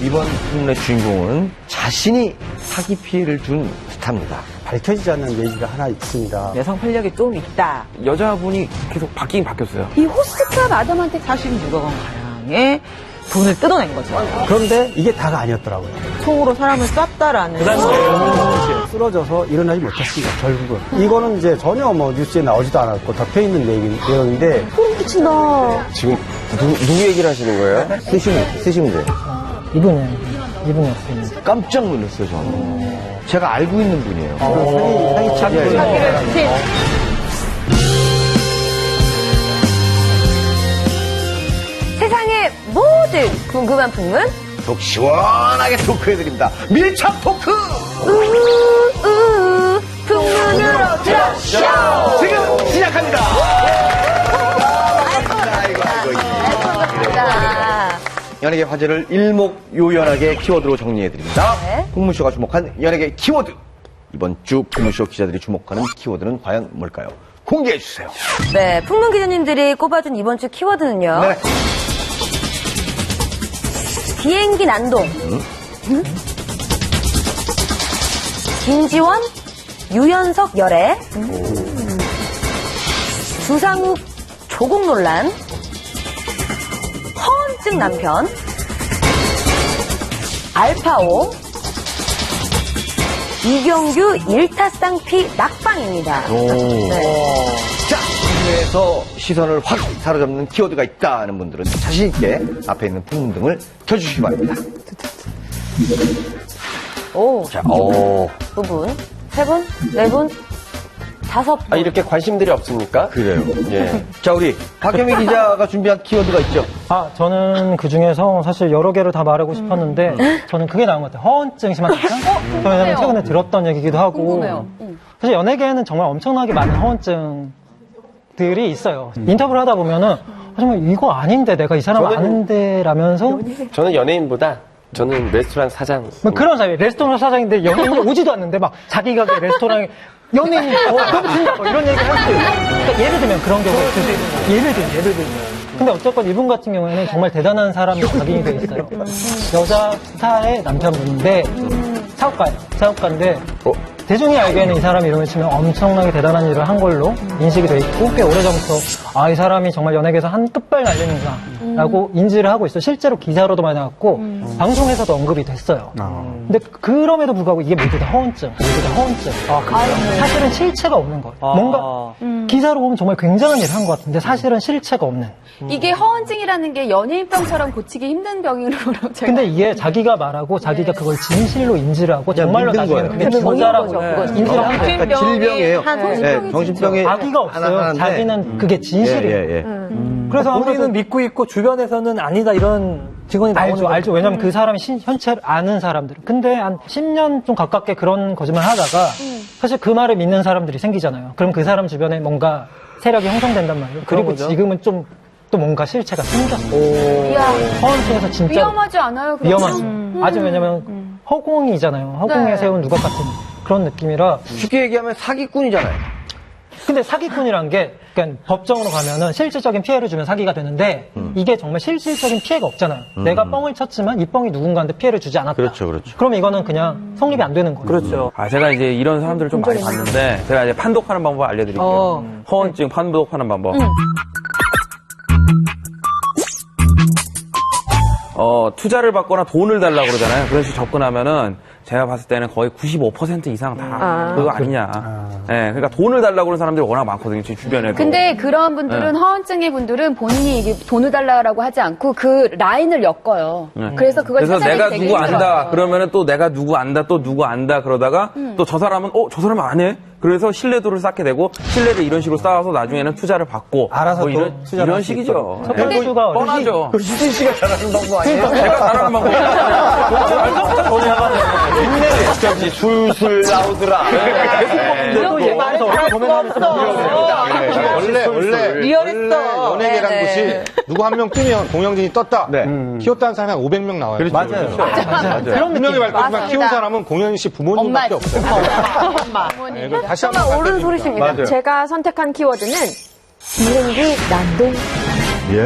이번 풍문의 주인공은 자신이 사기 피해를 준 스타입니다. 밝혀지지 않는 얘기가 하나 있습니다. 여성 활력이 좀 있다. 여자분이 계속 바뀌긴 바뀌었어요. 이 호스트카 마담한테 사실 누가 가량의 돈을 뜯어낸 거죠. 그런데 이게 다가 아니었더라고요. 총으로 사람을 쐈다라는. 쓰러져서 일어나지 못했습니다, 결국은. 이거는 이제 전혀 뭐 뉴스에 나오지도 않았고 덮여있는 내용인데. 소름 끼친다. 지금 누구 얘기를 하시는 거예요? 쓰시면 돼요. 이분이었습니다. 깜짝 놀랐어요, 저는. 제가 알고 있는 분이에요. 사기를 사기를 세상의 모든 궁금한 풍문 속 시원하게 토크해드립니다. 밀착 토크! 풍문으로 들어쇼. 지금 시작합니다! 연예계 화제를 일목요연하게 키워드로 정리해드립니다. 네. 풍문쇼가 주목한 연예계 키워드. 이번 주 풍문쇼 기자들이 주목하는 키워드는 과연 뭘까요? 공개해주세요. 네, 풍문 기자님들이 꼽아준 이번 주 키워드는요. 네. 비행기 난동. 김지원, 유연석 열애. 주상욱 조공 논란. 허언증 남편. 알파오. 이경규 일타쌍피 낙방입니다. 네. 자, 국내에서 시선을 확 사로잡는 키워드가 있다는 분들은 자신있게 앞에 있는 풍문 등을 켜주시기 바랍니다. 오, 자, 두 분, 세 분, 네 분, 다섯 분. 이렇게 관심들이 없습니까? 그래요. 예. 자, 우리 박혜미 기자가 준비한 키워드가 있죠? 저는 그 중에서 사실 여러 개를 다 말하고 싶었는데, 저는 그게 나온 것 같아요. 허언증 심한 증상? 왜냐면 최근에 들었던 얘기기도 하고. 궁금해요. 사실 연예계에는 정말 엄청나게 많은 허언증들이 있어요. 인터뷰를 하다 보면은, 정말 이거 아닌데, 내가 이 사람 아는데, 라면서. 저는 연예인보다 저는 레스토랑 사장. 뭐 그런 사람이 레스토랑 사장인데 연예인이 오지도 않는데 막 자기 가게 레스토랑에 연예인이 너무 진짜 이런 얘기 할 수 있어요. 그러니까 예를 들면 그런 경우가 있어요. 예를 들면. 근데 어쨌건 이분 같은 경우에는 정말 대단한 사람이 각인이 돼 있어요. 여자 스타의 남편분인데 사업가인데 대중이 알기에는 이 사람 이름을 치면 엄청나게 대단한 일을 한 걸로 인식이 돼 있고 꽤 오래전부터 이 사람이 정말 연예계에서 한 끝발 날리는구나라고 인지를 하고 있어요. 실제로 기사로도 많이 나왔고 방송에서도 언급이 됐어요. 근데 그럼에도 불구하고 이게 모두 다 허언증. 사실은 실체가 없는 거예요. 뭔가 기사로 보면 정말 굉장한 일을 한 것 같은데 사실은 실체가 없는. 이게 허언증이라는 게 연예인병처럼 고치기 힘든 병으로 제가. 근데 이게 자기가 말하고 자기가 그걸 진실로 인지를 하고 정말로 나중에는 그게 진짜라고 인지를 하는 거예요. 그러니까 질병이에요. 네, 정신병이 자기가 없어요. 자기는 그게 진실이에요. 그래서 본인은 믿고 있고 주변에서는 아니다 이런 직원이 나오는 알죠. 왜냐면 그 사람이 현재를 아는 사람들은. 근데 한 10년 좀 가깝게 그런 거짓말 하다가 사실 그 말을 믿는 사람들이 생기잖아요. 그럼 그 사람 주변에 뭔가 세력이 형성된단 말이에요. 그리고 지금은 좀 또 뭔가 실체가 생겼어요. 허언증에서 진짜 위험하지 않아요? 그럼? 위험하죠. 아주 왜냐면 허공이잖아요. 허공에 세운 누각 같은 그런 느낌이라. 쉽게 얘기하면 사기꾼이잖아요. 근데 사기꾼이란 게 그러니까 법정으로 가면은 실질적인 피해를 주면 사기가 되는데 이게 정말 실질적인 피해가 없잖아요. 내가 뻥을 쳤지만 이 뻥이 누군가한테 피해를 주지 않았다. 그렇죠. 그럼 이거는 그냥 성립이 안 되는 거예요. 그렇죠. 제가 이제 이런 사람들을 좀 많이 봤는데 제가 이제 판독하는 방법 알려드릴게요. 허언증 판독하는 방법. 투자를 받거나 돈을 달라고 그러잖아요. 그런 식으로 접근하면은 제가 봤을 때는 거의 95% 이상 다 그거 아니냐. 네, 그러니까 돈을 달라고 그러는 사람들이 워낙 많거든요. 제 주변에도. 근데 그런 분들은 허언증의 분들은 본인이 이게 돈을 달라고 하지 않고 그 라인을 엮어요. 그래서 그걸 그래서 찾아내기 내가 되게 누구 힘들어요. 안다 그러면은 또 내가 누구 안다 또 누구 안다 그러다가 또 저 사람은 저 사람 안 해? 그래서 신뢰도를 쌓게 되고 신뢰를 이런 식으로 쌓아서 나중에는 투자를 받고 알아서 뭐 또 투자를 이런 할수 식이죠. 첫 번째가 뻔하죠. 수진 씨가 잘하는 방법 아니에요? 제가 잘하는 방법. 역시 술술 나오더라. 이렇게 말해서 원래 리얼했어. 연예계란 곳이 누구 한 명 뜨면 공영진이 떴다. 키웠다는 사람이 한 500명 나와요. 맞아요. 그런 분명히 느낌. 밝혔지만 키운 사람은 공영진 씨 부모님밖에 없어요. 네, 다시 한번 정말 옳은 소리십니다. 맞아요. 제가 선택한 키워드는 비행기 난동. 예.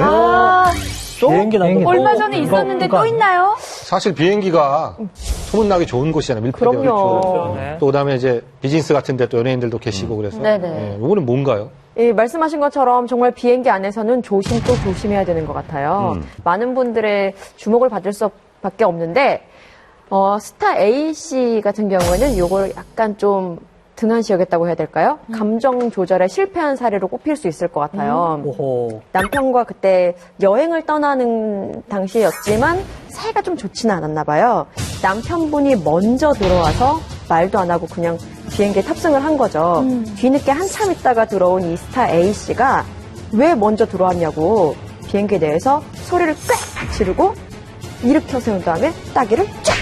비행기 난동. 얼마 전에 있었는데 또 있나요? 사실 비행기가 소문나기 좋은 곳이잖아요. 밀폐되어 그럼요. 있고. 또 그다음에 이제 비즈니스 같은데 또 연예인들도 계시고 그래서. 네네. 예, 요거는 뭔가요? 말씀하신 것처럼 정말 비행기 안에서는 조심 또 조심해야 되는 것 같아요. 많은 분들의 주목을 받을 수밖에 없는데 스타 A씨 같은 경우에는 요걸 약간 좀 등한시 여겼다고 해야 될까요? 감정 조절에 실패한 사례로 꼽힐 수 있을 것 같아요. 남편과 그때 여행을 떠나는 당시였지만 사이가 좀 좋지는 않았나 봐요. 남편분이 먼저 들어와서 말도 안 하고 그냥 비행기에 탑승을 한 거죠. 뒤늦게 한참 있다가 들어온 이 스타 A씨가 왜 먼저 들어왔냐고 비행기 내에서 소리를 꽥 지르고 일으켜 세운 다음에 따기를 쫙!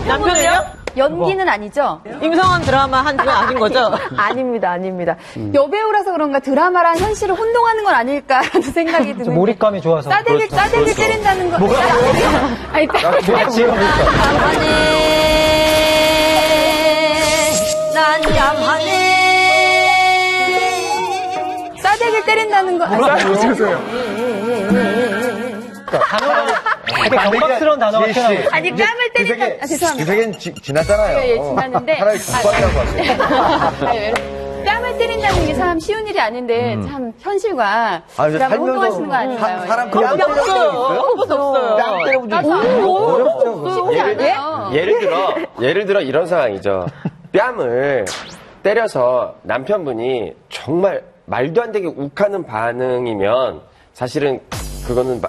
남편이요? 연기는 아니죠? 임성원 드라마 한 중 아닌 거죠? 아닙니다, 아닙니다. 여배우라서 그런가 드라마랑 현실을 혼동하는 건 아닐까라는 생각이 드는데. 몰입감이 좋아서. 싸대기 때린다는 거. 아니, 난 야만해. 싸대기 때린다는 거. 단어가 되게 경박스러운 단어가 튀어나와요. 아니, 뺨을 때린다. 죄송합니다. 그 세계는 지났잖아요. 예, 지났는데. 차라리 국밥이라고 하세요. 뺨을 때린다는 게 참 쉬운 일이 아닌데, 참 현실과 드라마 혼동하시는 거 아닌가요? 사람 뺨 때려본 적 있어요? 뺨 때려본 적 있어요? 쉽지 않아요. 예를 들어 이런 상황이죠. 뺨을 때려서 남편분이 정말 말도 안 되게 욱하는 반응이면 사실은 그거는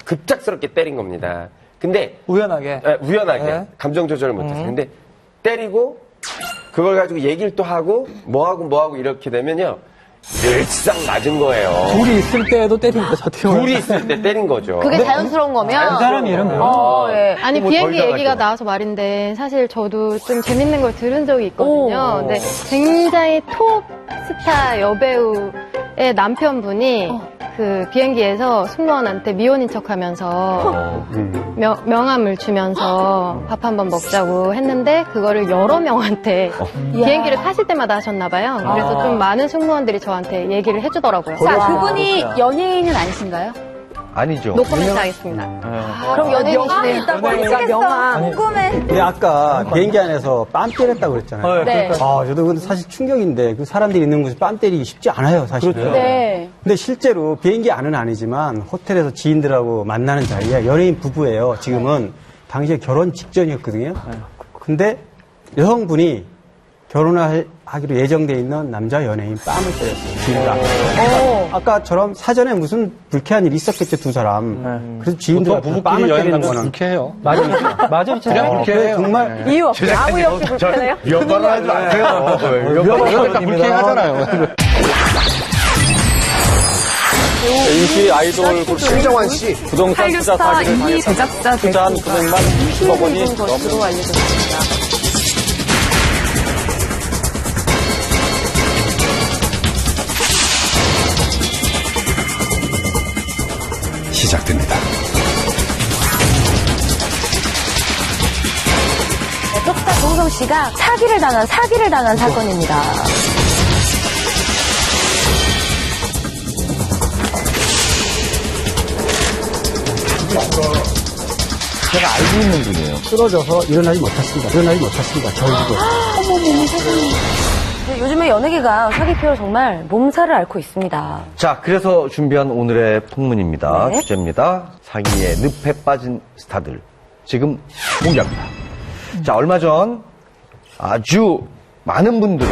급작스럽게 때린 겁니다. 근데 우연하게. 우연하게 네. 감정 조절을 못해서 근데 때리고 그걸 가지고 얘기를 또 하고 뭐하고 이렇게 되면요 늘상 맞은 거예요. 둘이 있을 때도 때린 거죠. 둘이 있을 때 때린 거죠. 그게 자연스러운 거면? 그 사람이 이런 거. 예. 아니 뭐 비행기 덜 얘기가 당하죠. 나와서 말인데 사실 저도 좀 재밌는 걸 들은 적이 있거든요. 근데 굉장히 톱 스타 여배우의 남편분이 그 비행기에서 승무원한테 미혼인 척하면서 명함을 주면서 밥 한번 먹자고 했는데 그거를 여러 명한테 비행기를 타실 때마다 하셨나 봐요. 그래서 좀 많은 승무원들이 저한테 얘기를 해주더라고요. 자, 그분이 연예인은 아니신가요? 아니죠. 노코멘트 하겠습니다. 그럼 연예인이 있다고 하니까 명함. 궁금해. 근데 아까 비행기 안에서 뺨 때렸다고 그랬잖아요. 네. 저도 근데 사실 충격인데 그 사람들이 있는 곳에 뺨 때리기 쉽지 않아요, 사실은. 네. 근데 실제로 비행기 안은 아니지만 호텔에서 지인들하고 만나는 자리에 연예인 부부예요. 지금은 당시에 결혼 직전이었거든요. 근데 여성분이 결혼을 하기로 예정돼 있는 남자 연예인 뺨을 때렸어요. 지인들 앞에서. 아까처럼 사전에 무슨 불쾌한 일이 있었겠죠, 두 사람. 그래서 지인들 앞에서 부부끼리 뺨을 여행 때리는 가면 거는. 불쾌해요. 맞아요. 불쾌해요. 정말 이유 없이 아무 이유 없이 불편해요? 위험 발언하지 마세요. 그러니까 불쾌하잖아요. 인기 아이돌 그룹 신정환 씨. 부동산 투자 사기를 당해서 제작자 투자한 금액만 20억 원이 것으로 알려졌습니다. 시작됩니다. 톱스타 정우성 씨가 사기를 당한 사건입니다. 제가 알고 있는 분이에요. 쓰러져서 일어나지 못했습니다. 결국은. 요즘에 연예계가 사기 피해로 정말 몸살을 앓고 있습니다. 자, 그래서 준비한 오늘의 풍문입니다. 네. 주제입니다. 사기에 늪에 빠진 스타들. 지금 공개합니다. 자, 얼마 전 아주 많은 분들을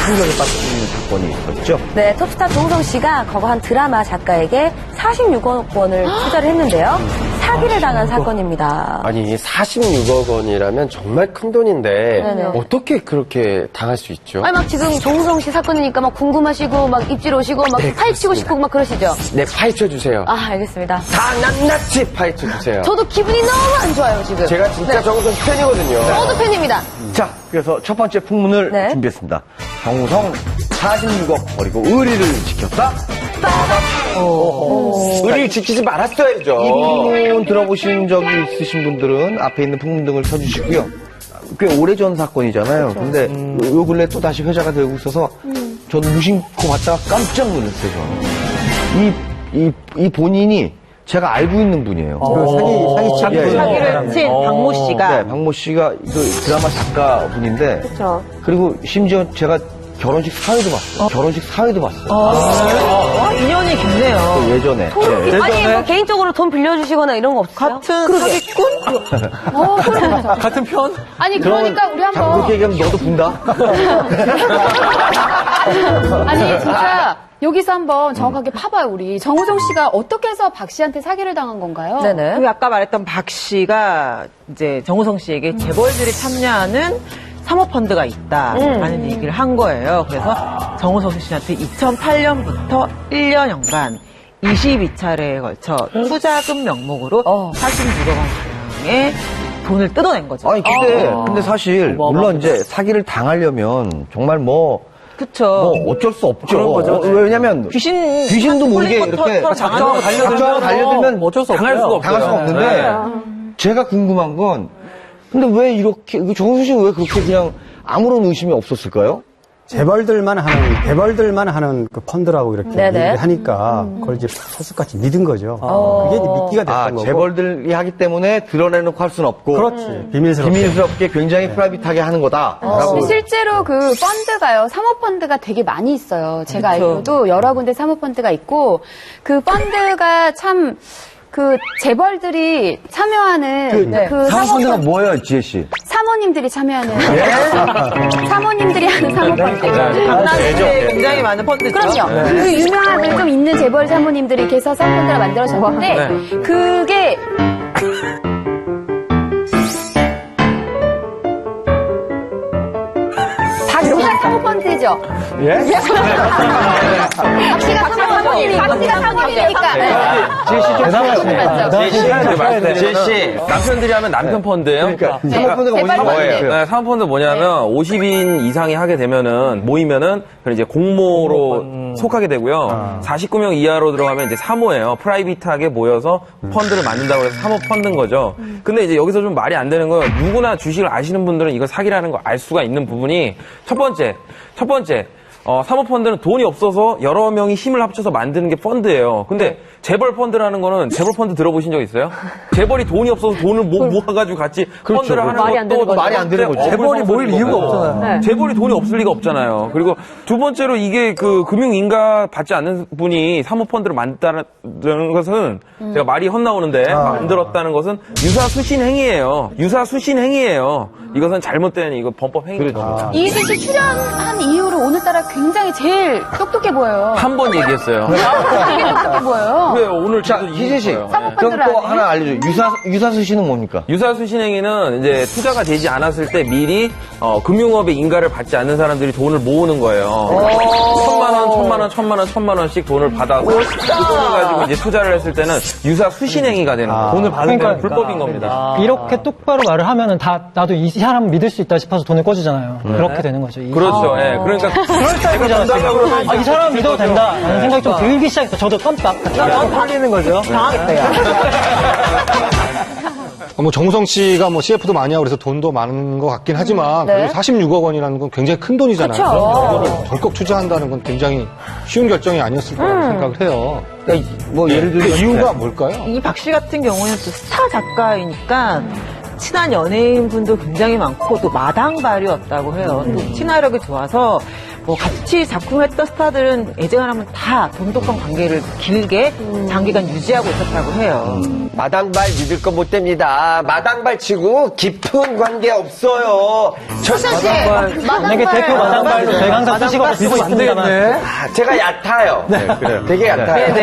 충격에 빠뜨리는 사건이 있었죠. 네, 톱스타 정우성 씨가 거거 한 드라마 작가에게 46억 원을 투자를 했는데요. 사기를 당한 사건입니다. 아니 46억 원이라면 정말 큰 돈인데 네네. 어떻게 그렇게 당할 수 있죠? 아니 막 지금 정우성 씨 사건이니까 막 궁금하시고 막 입질 오시고 막 네, 파헤치고 싶고 막 그러시죠? 네, 파헤쳐 주세요. 아, 알겠습니다. 다 낱낱이 파헤쳐 주세요. 저도 기분이 너무 안 좋아요, 지금. 제가 진짜 정우성 팬이거든요. 저도 팬입니다. 자, 그래서 첫 번째 풍문을 네. 준비했습니다. 정우성 46억 버리고 의리를 지켰다? 의리를 지키지 말았어야죠. 이 풍문 들어보신 적이 있으신 분들은 앞에 있는 풍문 등을 쳐주시고요. 꽤 오래전 사건이잖아요. 근데 요 근래 또 다시 회자가 되고 있어서 저도 무심코 봤다가 깜짝 놀랐어요. 저는. 이 본인이 제가 알고 있는 분이에요. 사기를 친 박모 씨가. 네, 박모 씨가 그 드라마 작가 분인데. 그렇죠. 그리고 심지어 제가 결혼식 사회도 봤어요. 인연이 깊네요. 그 예전에. 예. 아니, 뭐 개인적으로 돈 빌려주시거나 이런 거 없어요? 같은 사기꾼? 같은 편? 아니 그러니까 우리 자꾸 한번 그렇게 얘기하면 너도 분다? 아니 진짜 여기서 한번 정확하게 파봐요 우리 정우성 씨가 어떻게 해서 박 씨한테 사기를 당한 건가요? 네네. 그 아까 말했던 박 씨가 이제 정우성 씨에게 재벌들이 참여하는 사모펀드가 있다라는 얘기를 한 거예요. 그래서 정우성 씨한테 2008년부터 1년여간 22차례에 걸쳐 투자금 명목으로 46억 원 가량의 돈을 뜯어낸 거죠. 아니, 근데 사실, 물론 이제 사기를 당하려면 정말 그쵸. 어쩔 수 없죠. 그런 거죠. 왜냐면 귀신도 모르게 이렇게 작정하고 달려들면 어쩔 수 없어요. 당할 수가 없는데 제가 궁금한 건 근데 왜 이렇게 정우성 씨는 왜 그렇게 그냥 아무런 의심이 없었을까요? 재벌들만 하는 그 펀드라고 이렇게 하니까 그걸 이제 소스같이 믿은 거죠. 그게 이제 믿기가 됐던 거고. 재벌들이 하기 때문에 드러내놓고 할 수는 없고. 그렇지. 비밀스럽게 굉장히 프라이빗하게 하는 거다. 근데 실제로 그 펀드가요, 사모펀드가 되게 많이 있어요. 제가 알기로도 여러 군데 사모펀드가 있고, 그 펀드가 참, 그 재벌들이 참여하는 그 사모펀드가 뭐예요, 지혜 씨? 사모님들이 참여하는 사모님들이 하는 사모펀드. 강남에 굉장히 많은 펀드죠. 그럼요. 그 유명한 좀 있는 재벌 사모님들이 계서 사모펀드를 만들어줬는데 그게 박씨가 사모펀드죠. 예? 박씨가 사모님이니까. 지혜 씨, 남편들이 하면 남편 펀드예요? 그러니까 사모펀드가 뭐예요? 네, 사모펀드 뭐냐면 50인 이상이 하게 되면은 모이면은 그런 이제 공모로 속하게 되고요. 49명 이하로 들어가면 이제 사모예요. 프라이빗하게 모여서 펀드를 만든다고 해서 사모 펀드인 거죠. 근데 이제 여기서 좀 말이 안 되는 건 누구나 주식을 아시는 분들은 이거 사기라는 걸 알 수가 있는 부분이 첫 번째 사모펀드는 돈이 없어서 여러 명이 힘을 합쳐서 만드는 게 펀드예요. 근데 재벌 펀드라는 거는 재벌 펀드 들어보신 적 있어요? 재벌이 돈이 없어서 돈을 모아가지고 같이 펀드를 하는 것도 말이 안 되는 거죠. 재벌이 모일 이유가 없잖아요. 재벌이 돈이 없을 리가 없잖아요. 그리고 두 번째로 이게 그 금융인가 받지 않는 분이 사모펀드를 만들었다는 것은 제가 말이 헛나오는데 만들었다는 것은 유사수신행위예요. 이것은 잘못된 이거 범법 행위죠. 이희진 씨 출연한 이후로 오늘따라 굉장히 제일 똑똑해 보여요. 한 번 얘기했어요. 되게 똑똑해 보여요. 왜요? 오늘 자, 희진 씨. 그럼 또 하나 알려줘요. 유사수신은 뭡니까? 유사수신행위는 이제 투자가 되지 않았을 때 미리 금융업의 인가를 받지 않는 사람들이 돈을 모으는 거예요. 1,000만 원씩 돈을 받아서 그 돈을 가지고 이제 투자를 했을 때는 유사수신행위가 되는 거예요. 돈을 받은 거니까. 불법인 겁니다. 이렇게 똑바로 말을 하면은 나도 이 사람 믿을 수 있다 싶어서 돈을 꿔주잖아요. 그렇게 되는 거죠. 그렇죠. 예. 그러니까 그럴 타입이잖아요. 이 사람 믿어도 된다. 라는 생각이 좀 들기 시작했어. 저도 깜빡 팔리는 거죠. 당하겠다, 야. 정우성 씨가 CF도 많이 하고 그래서 돈도 많은 것 같긴 하지만 그래도 46억 원이라는 건 굉장히 큰 돈이잖아요. 이거를 적극 투자한다는 건 굉장히 쉬운 결정이 아니었을 거라고 생각을 해요. 그러니까 예를 들어 이유가 뭘까요? 이 박 씨 같은 경우는 또 스타 작가이니까 친한 연예인분도 굉장히 많고 또 마당발이었다고 해요. 또 친화력이 좋아서 같이 작품했던 스타들은 애정하면 다 돈독한 관계를 길게 장기간 유지하고 있었다고 해요. 마당발 믿을 거 못 됩니다. 마당발 치고 깊은 관계 없어요. 만약에 대표 마당발도 제가 항상 수식어로 쓰고 있습니다만. 제가 얕아요. 네, 그래요. 되게 얕아요.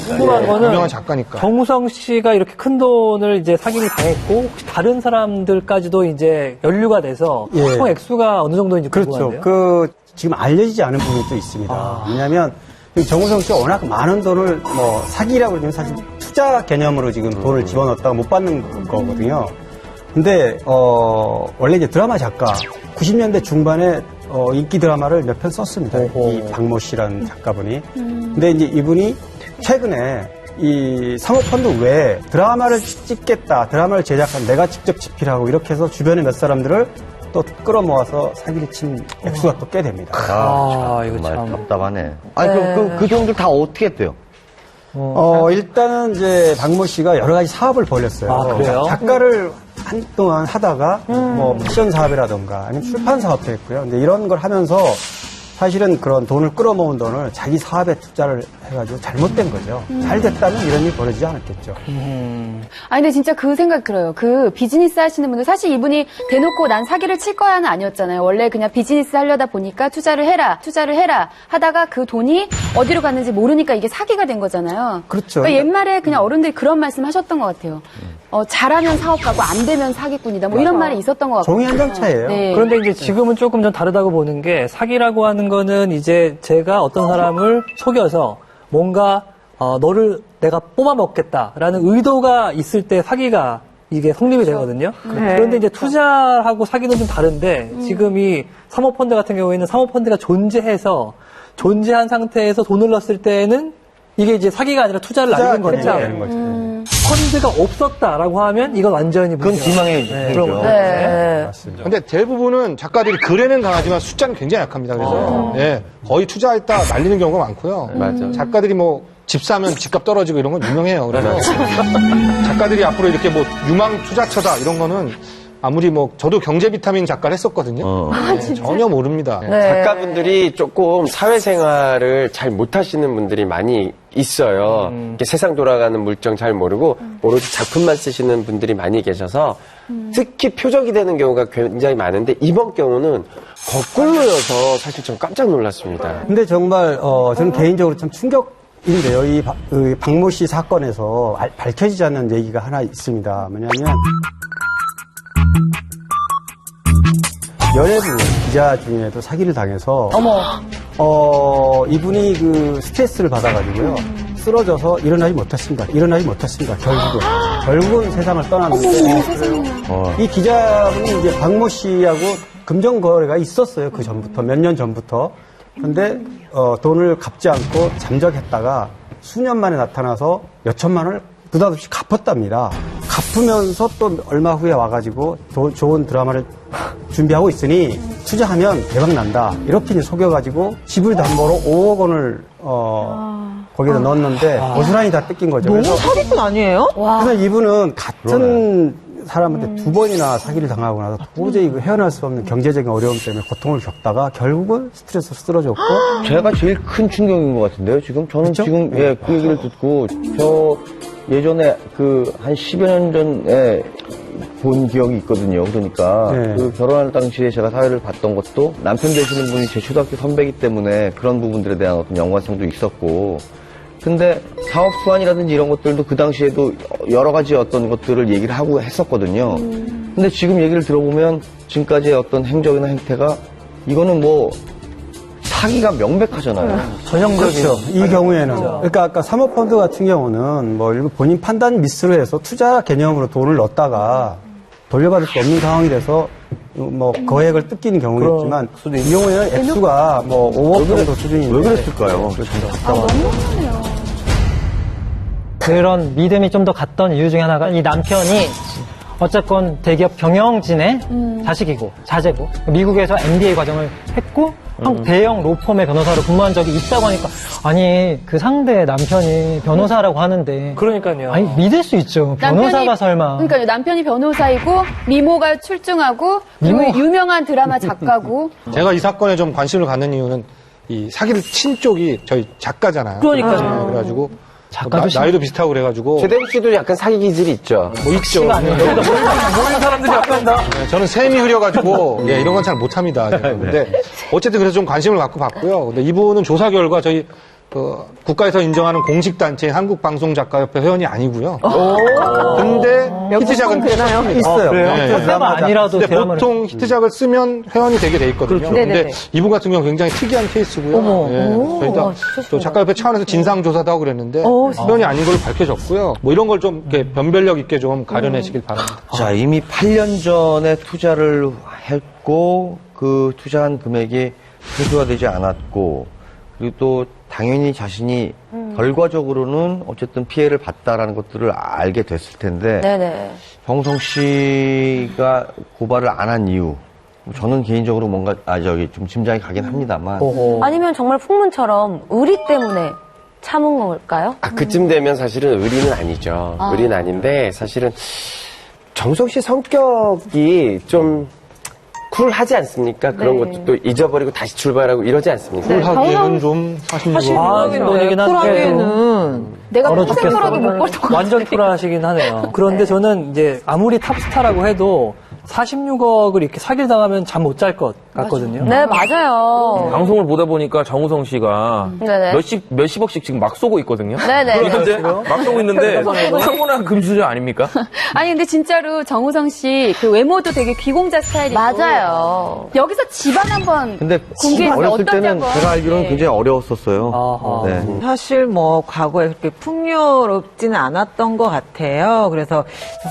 궁금한 거는 유명한 작가니까. 정우성 씨가 이렇게 큰 돈을 이제 사기를 당했고 혹시 다른 사람들까지도 이제 연루가 돼서 총 액수가 어느 정도인지 궁금한데요. 그렇죠. 지금 알려지지 않은 부분이 또 있습니다. 왜냐하면 정우성 씨가 워낙 많은 돈을 사기라고 그러면 사실 투자 개념으로 지금 돈을 집어넣었다가 못 받는 거거든요. 근데 원래 이제 드라마 작가 90년대 중반에 인기 드라마를 몇 편 썼습니다. 이 박모 씨라는 작가분이. 근데 이제 이분이 최근에 이 사모펀드 외에 드라마를 찍겠다, 드라마를 제작한 내가 직접 집필하고 이렇게 해서 주변에 몇 사람들을 또 끌어모아서 사기를 친 액수가 또 꽤 됩니다. 이거 정말 참. 답답하네. 아니, 그럼 그 돈들 다 어떻게 했대요? 일단은 이제 박모 씨가 여러 가지 사업을 벌였어요. 아, 그래요? 작가를 한동안 하다가 뭐 패션 사업이라던가 아니면 출판 사업도 했고요. 근데 이런 걸 하면서 사실은 그런 돈을 끌어모은 돈을 자기 사업에 투자를 해가지고 잘못된 거죠. 잘 됐다면 이런 일이 벌어지지 않았겠죠. 아니, 근데 진짜 그 생각 들어요. 그 비즈니스 하시는 분들, 사실 이분이 대놓고 난 사기를 칠 거야는 아니었잖아요. 원래 그냥 비즈니스 하려다 보니까 투자를 해라 하다가 그 돈이 어디로 갔는지 모르니까 이게 사기가 된 거잖아요. 그렇죠. 그러니까 옛말에 그냥 어른들이 그런 말씀 하셨던 것 같아요. 잘하면 사업가고 안 되면 사기꾼이다. 뭐 이런 말이 있었던 것 같아요. 종이 한 장 차이예요. 네. 그런데 이제 지금은 조금 좀 다르다고 보는 게 사기라고 하는 거는 이제 제가 어떤 사람을 속여서 뭔가 너를 내가 뽑아먹겠다라는 의도가 있을 때 사기가 이게 성립이 되거든요. 그런데 이제 투자하고 사기는 좀 다른데 지금 이 사모펀드 같은 경우에는 사모펀드가 존재한 상태에서 돈을 넣었을 때는 이게 이제 사기가 아니라 투자를 날리는 건데 펀드가 없었다라고 하면 이건 완전히 그건 기망의 일이죠. 맞습니다. 근데 대부분은 작가들이 글에는 강하지만 숫자는 굉장히 약합니다. 그래서 예, 거의 투자했다 날리는 경우가 많고요. 맞아. 작가들이 뭐 집 사면 집값 떨어지고 이런 건 유명해요. 그래서 작가들이 앞으로 이렇게 뭐 유망 투자처다 이런 거는 아무리 뭐 저도 경제 비타민 작가를 했었거든요. 전혀 모릅니다. 작가분들이 조금 사회생활을 잘 못하시는 분들이 많이 있어요. 이렇게 세상 돌아가는 물정 잘 모르고 오로지 작품만 쓰시는 분들이 많이 계셔서 특히 표적이 되는 경우가 굉장히 많은데 이번 경우는 거꾸로여서 사실 좀 깜짝 놀랐습니다. 근데 정말 저는 개인적으로 참 충격인데요. 이 박모 씨 사건에서 밝혀지지 않는 얘기가 하나 있습니다. 뭐냐면 연예부 기자 중에도 사기를 당해서 이분이 그 스트레스를 받아가지고요 쓰러져서 일어나지 못했습니다. 결국은 세상을 떠났는데 이 기자분이 이제 박모 씨하고 금전 거래가 있었어요. 그 전부터 몇 년 전부터. 근데 돈을 갚지 않고 잠적했다가 수년 만에 나타나서 몇 천만 원을 느닷없이 갚았답니다. 갚으면서 또 얼마 후에 와가지고 좋은 드라마를 준비하고 있으니 투자하면 대박 난다. 이렇게 이제 속여가지고 집을 담보로 5억 원을 거기다 넣었는데 고스란히 다 뜯긴 거죠. 너무 사기꾼 아니에요? 그래서 이분은 같은 사람한테 두 번이나 사기를 당하고 나서 도저히 헤어날 수 없는 경제적인 어려움 때문에 고통을 겪다가 결국은 스트레스로 쓰러졌고 제가 제일 큰 충격인 것 같은데요. 지금 저는 그쵸? 지금 그 얘기를 듣고 저 예전에 그 한 10여 년 전에 본 기억이 있거든요. 그러니까 그 결혼할 당시에 제가 사회를 봤던 것도 남편 되시는 분이 제 초등학교 선배이기 때문에 그런 부분들에 대한 어떤 연관성도 있었고, 근데 사업 수완이라든지 이런 것들도 그 당시에도 여러 가지 어떤 것들을 얘기를 하고 했었거든요. 근데 지금 얘기를 들어보면 지금까지의 어떤 행적이나 행태가 이거는 뭐 사기가 명백하잖아요. 전형적인. 그렇죠. 이 경우에는. 그러니까 아까 사모펀드 같은 경우는 뭐 일부 본인 판단 미스로 해서 투자 개념으로 돈을 넣었다가 돌려받을 수 없는 상황이 돼서 뭐 거액을 뜯기는 경우겠지만 이 경우에는 액수가 뭐 5억 정도 수준인데. 왜 그랬을까요? 그런 믿음이 좀 더 갔던 이유 중에 하나가 이 남편이 어쨌건 대기업 경영진의 자식이고 자제고 미국에서 MBA 과정을 했고 한국 대형 로펌의 변호사로 근무한 적이 있다고 하니까 아니 그 상대 남편이 변호사라고 하는데 그러니까요. 아니 믿을 수 있죠. 변호사가 설마. 그러니까 남편이 변호사이고 미모가 출중하고 그리고 유명한 드라마 작가고. 제가 이 사건에 좀 관심을 갖는 이유는 이 사기를 친 쪽이 저희 작가잖아요. 그러니까요. 그래가지고 나이도 비슷하고 그래가지고 최대국 씨도 약간 사기 기질이 있죠. 뭐 있죠. 모르는 사람들이 약간 다. 네, 저는 샘이 흐려가지고 이런 건 잘 못합니다. 근데 어쨌든 그래서 좀 관심을 갖고 봤고요. 근데 이분은 조사 결과 저희 국가에서 인정하는 공식 단체인 한국방송작가협회 회원이 아니고요. 근데 히트작은 있어요. 회사가 아니라도 근데 드라마를. 보통 히트작을 쓰면 회원이 되게 돼 있거든요. 그렇죠. 근데 네네네. 이분 같은 경우는 굉장히 특이한 케이스고요. 저희가 또 작가협회 차원에서 진상조사도 하고 그랬는데 회원이 아닌 걸로 밝혀졌고요. 뭐 이런 걸 좀 변별력 있게 좀 가려내시길 바랍니다. 자, 이미 8년 전에 투자를 했고 그 투자한 금액이 회수가 되지 않았고 그리고 또 당연히 자신이 결과적으로는 어쨌든 피해를 봤다라는 것들을 알게 됐을 텐데 네네. 정우성 씨가 고발을 안 한 이유 저는 개인적으로 뭔가 좀 짐작이 가긴 합니다만. 아니면 정말 풍문처럼 의리 때문에 참은 걸까요? 그쯤 되면 사실은 의리는 아니죠. 의리는 아닌데 사실은 정우성 씨 성격이 좀 쿨하지 않습니까? 그런 것도 또 잊어버리고 다시 출발하고 이러지 않습니까? 쿨하기에는 좀 사실 쿨하긴 쿨하기에는 내가 얼어 쿨하게 못 볼 것 같아. 완전 쿨하시긴 하네요. 그런데 저는 이제 아무리 탑스타라고 해도 46억을 이렇게 사기를 당하면 잠 못 잘 것 같거든요. 네, 맞아요. 방송을 보다 보니까 정우성 씨가 네네. 몇십억씩 지금 막 쏘고 있거든요. 네네. 그런데 막 쏘고 있는데 타고난 금수저 아닙니까? 아니 근데 진짜로 정우성 씨 그 외모도 되게 귀공자 스타일이고 맞아요. 여기서 집안 한번 근데 공개해서 어렸을 어떤지 때는 한번. 제가 알기로는 네. 굉장히 어려웠었어요. 아하. 네. 사실 뭐 과거에 그렇게 풍요롭지는 않았던 것 같아요. 그래서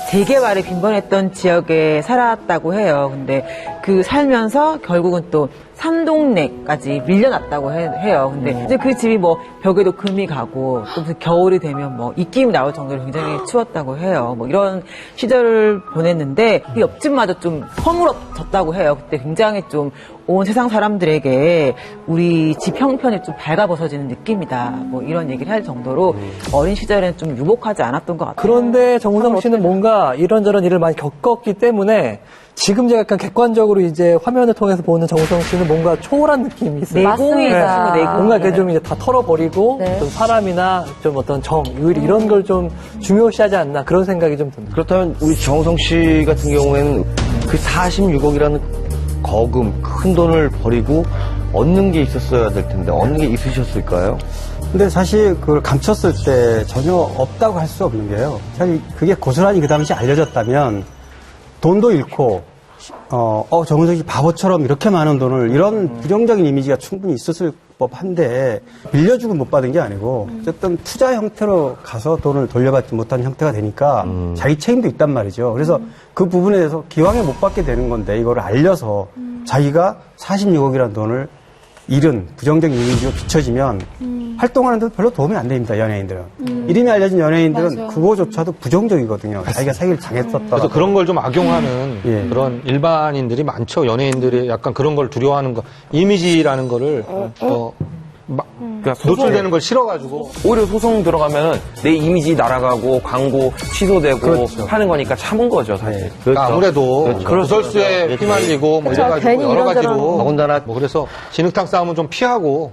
되게 말이 빈번했던 지역에 살았다고 해요. 근데 그 살면서 결국은 또 산동네까지 밀려났다고 해요. 근데 이제 그 집이 뭐 벽에도 금이 가고 또 겨울이 되면 뭐 입김이 나올 정도로 굉장히 추웠다고 해요. 뭐 이런 시절을 보냈는데 그 옆집마저 좀 허물어졌다고 해요. 그때 굉장히 좀 온 세상 사람들에게 우리 집 형편이 좀 발가벗어지는 느낌이다. 뭐 이런 얘기를 할 정도로 어린 시절에는 좀 유복하지 않았던 것 같아요. 그런데 정우성 씨는 뭔가 이런저런 일을 많이 겪었기 때문에 지금 제가 약간 객관적으로 이제 화면을 통해서 보는 정우성 씨는 뭔가 초월한 느낌이 있어요. 맞습니다. 네. 뭔가 이렇게 좀 이제 다 털어버리고 네. 좀 사람이나 좀 어떤 정, 의리 이런 걸 좀 중요시하지 않나 그런 생각이 좀 듭니다. 그렇다면 우리 정우성 씨 같은 경우에는 그 46억이라는 거금, 큰 돈을 버리고 얻는 게 있었어야 될 텐데 얻는 게 있으셨을까요? 근데 사실 그걸 감췄을 때 전혀 없다고 할 수 없는 게요. 사실 그게 고스란히 그 당시 알려졌다면 돈도 잃고 정우성 씨 바보처럼 이렇게 많은 돈을 이런 부정적인 이미지가 충분히 있었을 법한데 빌려주고 못 받은 게 아니고 어쨌든 투자 형태로 가서 돈을 돌려받지 못한 형태가 되니까 자기 책임도 있단 말이죠. 그래서 그 부분에 대해서 기왕에 못 받게 되는 건데 이거를 알려서 자기가 46억이라는 돈을 잃은 부정적인 이미지로 비춰지면 활동하는 데 별로 도움이 안 됩니다, 연예인들은. 이름이 알려진 연예인들은 맞아. 그거조차도 부정적이거든요. 자기가 사기를 당했었다. 그래서 그런 걸 좀 악용하는 예. 그런 일반인들이 많죠. 연예인들이 약간 그런 걸 두려워하는 거. 이미지라는 거를 그러니까 노출되는 걸 싫어가지고 오히려 소송 들어가면은 내 이미지 날아가고 광고 취소되고 그렇죠. 하는 거니까 참은 거죠, 사실. 그러니까 아무래도 그렇죠. 구설수에 휘말리고 뭐 그렇죠. 이래가지고 괜히 여러 가지로 이런저런. 더군다나 뭐 그래서 진흙탕 싸움은 좀 피하고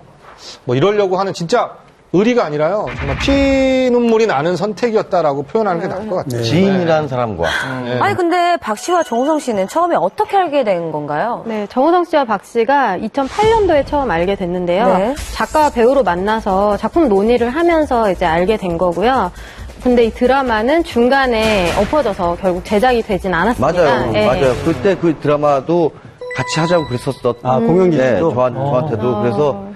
뭐 이러려고 하는 진짜 의리가 아니라요. 정말 피눈물이 나는 선택이었다라고 표현하는 게 나을 것 같아요. 지인이라는 사람과 아니 근데 박 씨와 정우성 씨는 처음에 어떻게 알게 된 건가요? 네, 정우성 씨와 박 씨가 2008년도에 처음 알게 됐는데요. 네. 작가와 배우로 만나서 작품 논의를 하면서 이제 알게 된 거고요. 근데 이 드라마는 중간에 엎어져서 결국 제작이 되진 않았습니다. 맞아요, 예. 맞아요. 그때 그 드라마도 같이 하자고 그랬었던. 공연기 네, 때도? 저한테도 그래서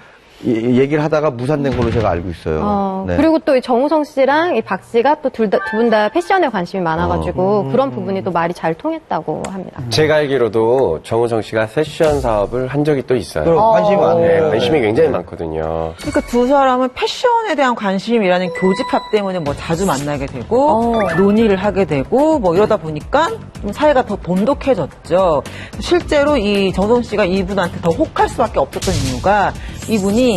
얘기를 하다가 무산된 걸로 제가 알고 있어요. 네. 그리고 또 이 정우성 씨랑 이 박 씨가 또 두 분 다 패션에 관심이 많아가지고 그런 부분이 또 말이 잘 통했다고 합니다. 제가 알기로도 정우성 씨가 패션 사업을 한 적이 또 있어요. 관심이 네, 많네요. 관심이 굉장히 많거든요. 그러니까 두 사람은 패션에 대한 관심이라는 교집합 때문에 뭐 자주 만나게 되고 논의를 하게 되고 뭐 이러다 보니까 좀 사이가 더 돈독해졌죠. 실제로 이 정우성 씨가 이분한테 더 혹할 수밖에 없었던 이유가 이분이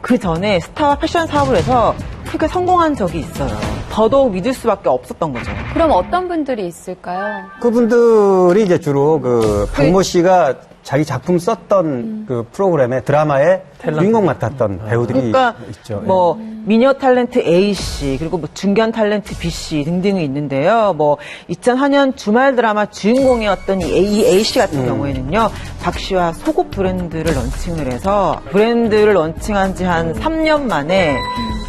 그 전에 스타와 패션 사업을 해서 크게 성공한 적이 있어요. 더더욱 믿을 수밖에 없었던 거죠. 그럼 어떤 분들이 있을까요? 그분들이 이제 주로 그 박모 씨가 자기 작품 썼던 그 프로그램에 드라마에 주인공 맡았던 배우들이 그러니까 있죠. 뭐 미녀 탤런트 A 씨 그리고 뭐 중견 탤런트 B 씨 등등이 있는데요. 뭐 2004년 주말 드라마 주인공이었던 이 A 씨 같은 경우에는요. 박 씨와 속옷 브랜드를 런칭을 해서 브랜드를 런칭한 지 한 3년 만에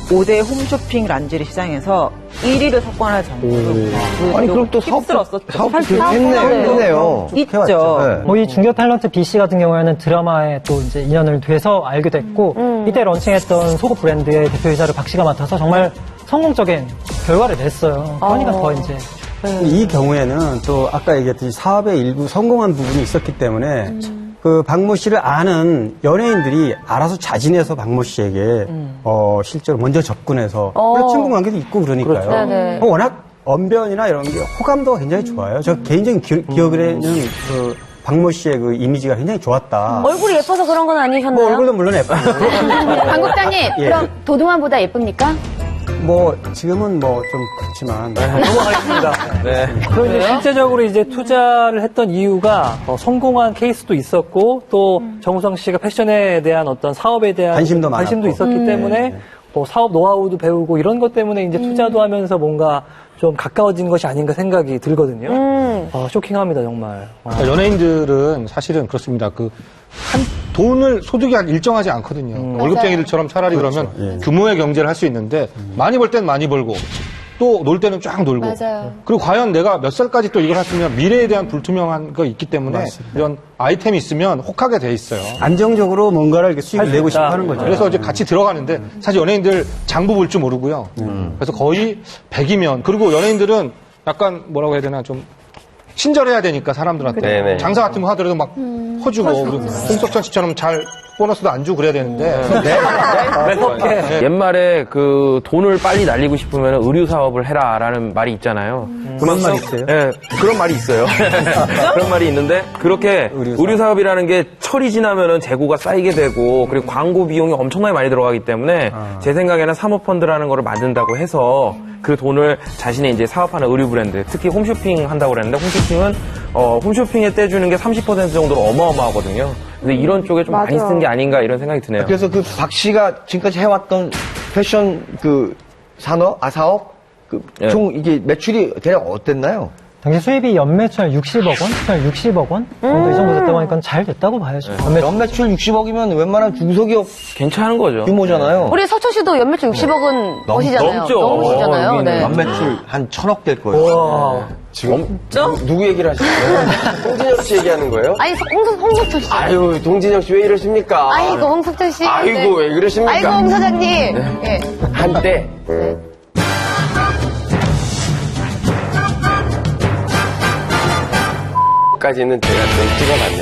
5대 홈쇼핑 란제리 시장에서 1위를 석권할 정도로 아니 그럼 또 힘들었었죠. 사업도 했네요. 있죠. 네. 뭐 이 중교 탤런트 B 씨 같은 경우에는 드라마에 또 이제 인연을 돼서 알게 됐고 이때 런칭했던 속옷 브랜드의 대표이사를 박 씨가 맡아서 정말 성공적인 결과를 냈어요. 그러니까 더 이제 이 경우에는 또 아까 얘기했듯이 사업의 일부 성공한 부분이 있었기 때문에 그 박모 씨를 아는 연예인들이 알아서 자진해서 박모 씨에게 실제로 먼저 접근해서 친분 관계도 있고 그러니까요. 그렇죠. 네네. 워낙 언변이나 이런 게 호감도가 굉장히 좋아요. 저 개인적인 기억에는 그 박모 씨의 그 이미지가 굉장히 좋았다. 얼굴이 예뻐서 그런 건 아니셨나요? 뭐 얼굴도 물론 예뻐요. 강 국장님, 예. 그럼 도동환보다 예쁩니까? 뭐 지금은 뭐 좀 그렇지만 넘어가겠습니다. 네. 그리고 이제 실제적으로 이제 투자를 했던 이유가 성공한 케이스도 있었고 또 정우성 씨가 패션에 대한 어떤 사업에 대한 관심도 있었기 때문에 뭐 사업 노하우도 배우고 이런 것 때문에 이제 투자도 하면서 뭔가 좀 가까워진 것이 아닌가 생각이 들거든요. 쇼킹합니다, 정말. 그러니까 연예인들은 사실은 그렇습니다. 돈을 소득이 일정하지 않거든요. 월급쟁이들처럼 차라리 그러면 규모의 경제를 할 수 있는데 많이 벌 땐 많이 벌고 또 놀 때는 쫙 놀고. 맞아요. 그리고 과연 내가 몇 살까지 또 이걸 했으면 미래에 대한 불투명한 거 있기 때문에 이런 아이템이 있으면 혹하게 돼 있어요. 안정적으로 뭔가를 이렇게 수익을 내고 싶어 하는 거죠. 그래서 이제 같이 들어가는데 사실 연예인들 장부 볼 줄 모르고요. 그래서 거의 100이면 그리고 연예인들은 약간 뭐라고 해야 되나 좀 친절해야 되니까 사람들한테 네네. 장사 같은 거 하더라도 막 퍼주고 그리고 홍석천 씨처럼 잘 보너스도 안 주고 그래야 되는데 매섭게. 옛말에 그 돈을 빨리 날리고 싶으면 의류 사업을 해라라는 말이 있잖아요. 그런 말이 있어요? 네, 그런 말이 있어요. 그런 말이 있는데 그렇게 의류 사업이라는 게 철이 지나면은 재고가 쌓이게 되고 그리고 광고 비용이 엄청나게 많이 들어가기 때문에 제 생각에는 사모펀드라는 거를 만든다고 해서 그 돈을 자신의 이제 사업하는 의류 브랜드, 특히 홈쇼핑 한다고 그랬는데 홈쇼핑은 홈쇼핑에 떼주는 게 30% 정도로 어마어마하거든요. 근데 이런 쪽에 좀 많이 쓴 게 아닌가 이런 생각이 드네요. 그래서 그 박 씨가 지금까지 해왔던 패션 사업 총 이게 매출이 대략 어땠나요? 당시 수입이 연매출 60억 원? 60억 원? 정도 이 정도 됐다고 하니까 잘 됐다고 봐야죠. 연매출 60억이면 웬만한 중소기업 괜찮은 거죠. 규모잖아요. 우리 석천 씨도 연매출 60억은 버시잖아요. 넘죠. 넘으시잖아요. 네. 연매출 한 1,000억 될 거예요. 지금 누구 얘기를 하시는 거예요? 홍진영 씨 얘기하는 거예요? 아니, 홍석천 씨. 아유, 동진영 씨 왜 이러십니까? 아이고, 홍석천 씨. 아이고, 왜 그러십니까? 아이고, 홍 사장님. 예. 한때 까지는 제가 좀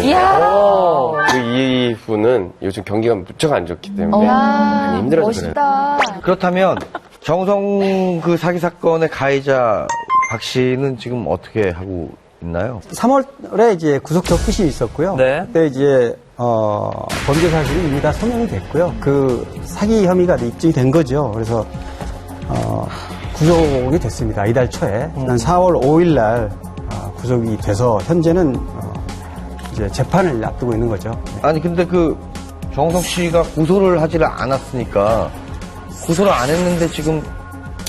찍어봤는데 그 이후는 요즘 경기가 무척 안 좋기 때문에 많이 힘들어서 그래요. 멋있다. 그렇다면 정우성 그 사기 사건의 가해자 박 씨는 지금 어떻게 하고 있나요? 3월에 이제 구속 적부심이 있었고요. 네. 그때 이제 범죄 사실이 이미 다 소명이 됐고요. 그 사기 혐의가 입증이 된 거죠. 그래서 구속이 됐습니다. 이달 초에 한 4월 5일 날 구속이 돼서 현재는 이제 재판을 앞두고 있는 거죠. 아니 근데 그 정우성 씨가 구속을 하지를 않았으니까 구속을 안 했는데 지금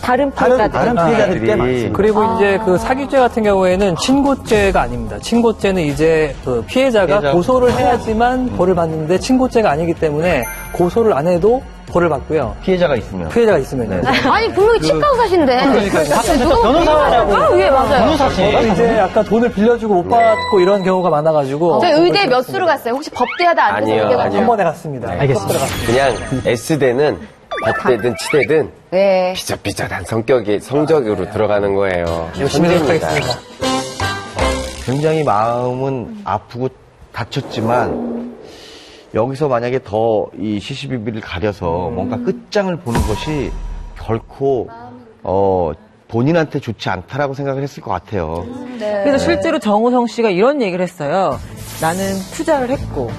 다른 피해자들이 꽤 많습니다. 그리고 이제 그 사기죄 같은 경우에는 친고죄가 아닙니다. 친고죄는 이제 그 피해자가 고소를 해야지만 벌을 받는데 친고죄가 아니기 때문에 고소를 안 해도 벌을 받고요. 피해자가 있으면요. 아니, 분명히 치과 의사신데. 변호사라고. 예, 맞아요. 변호사신가? 이제 아까 돈을 빌려주고 못 받고 이런 경우가 많아가지고 저희 의대 몇 수로 갔어요? 혹시 법대하다 안 돼서 아니요, 의대 아니요. 갔어요? 한 번에 갔습니다. 알겠습니다. 그냥 S대는 법대든 치대든 네. 비슷비슷한 성적으로 들어가는 거예요. 열심히 힘듭니다. 노력하겠습니다. 굉장히 마음은 아프고 다쳤지만 여기서 만약에 더 이 시시비비를 가려서 뭔가 끝장을 보는 것이 결코 본인한테 좋지 않다라고 생각을 했을 것 같아요. 그래서 실제로 정우성 씨가 이런 얘기를 했어요. 나는 투자를 했고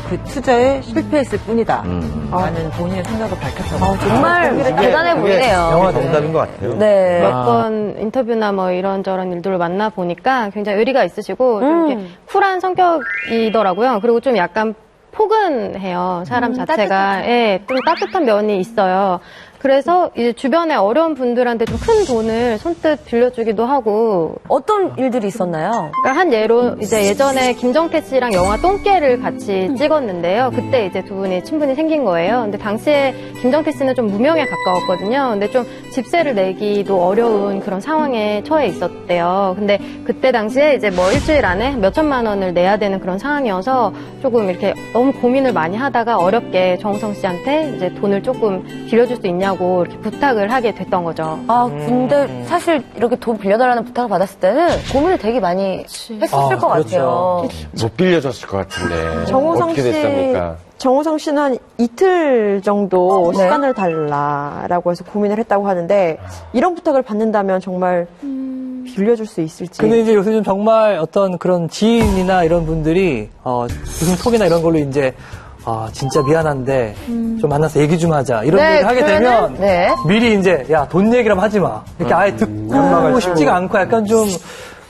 그 투자에 실패했을 뿐이다. 라는 본인의 생각을 밝혔다고. 정말 대단해 보이네요. 영화 정답인 것 같아요. 네. 몇 번 인터뷰나 뭐 이런저런 일들을 만나보니까 굉장히 의리가 있으시고 좀 이렇게 쿨한 성격이더라고요. 그리고 좀 약간 포근해요. 사람 자체가. 예, 좀 따뜻한 면이 있어요. 그래서 이제 주변에 어려운 분들한테 좀 큰 돈을 손뜻 빌려주기도 하고. 어떤 일들이 있었나요? 그러니까 한 예로 이제 예전에 김정태 씨랑 영화 똥개를 같이 찍었는데요. 그때 이제 두 분이 친분이 생긴 거예요. 근데 당시에 김정태 씨는 좀 무명에 가까웠거든요. 근데 좀 집세를 내기도 어려운 그런 상황에 처해 있었대요. 근데 그때 당시에 이제 뭐 일주일 안에 몇 천만 원을 내야 되는 그런 상황이어서 조금 이렇게 너무 고민을 많이 하다가 어렵게 정우성 씨한테 이제 돈을 조금 빌려줄 수 있냐고 이렇게 부탁을 하게 됐던 거죠. 아, 근데 사실 이렇게 돈 빌려달라는 부탁을 받았을 때는 고민을 되게 많이 했었을 것 같아요. 못 빌려줬을 것 같은데. 정우성 어떻게 씨, 됐답니까? 정우성 씨는 한 이틀 정도 시간을 달라라고 해서 고민을 했다고 하는데 이런 부탁을 받는다면 정말 빌려줄 수 있을지. 근데 이제 요즘 정말 어떤 그런 지인이나 이런 분들이, 무슨 톡이나 이런 걸로 이제, 진짜 미안한데, 좀 만나서 얘기 좀 하자. 이런 네, 얘기를 하게 되면, 네. 미리 이제, 야, 돈 얘기라면 하지 마. 이렇게 아예 듣고 싶지가 않고 약간 좀,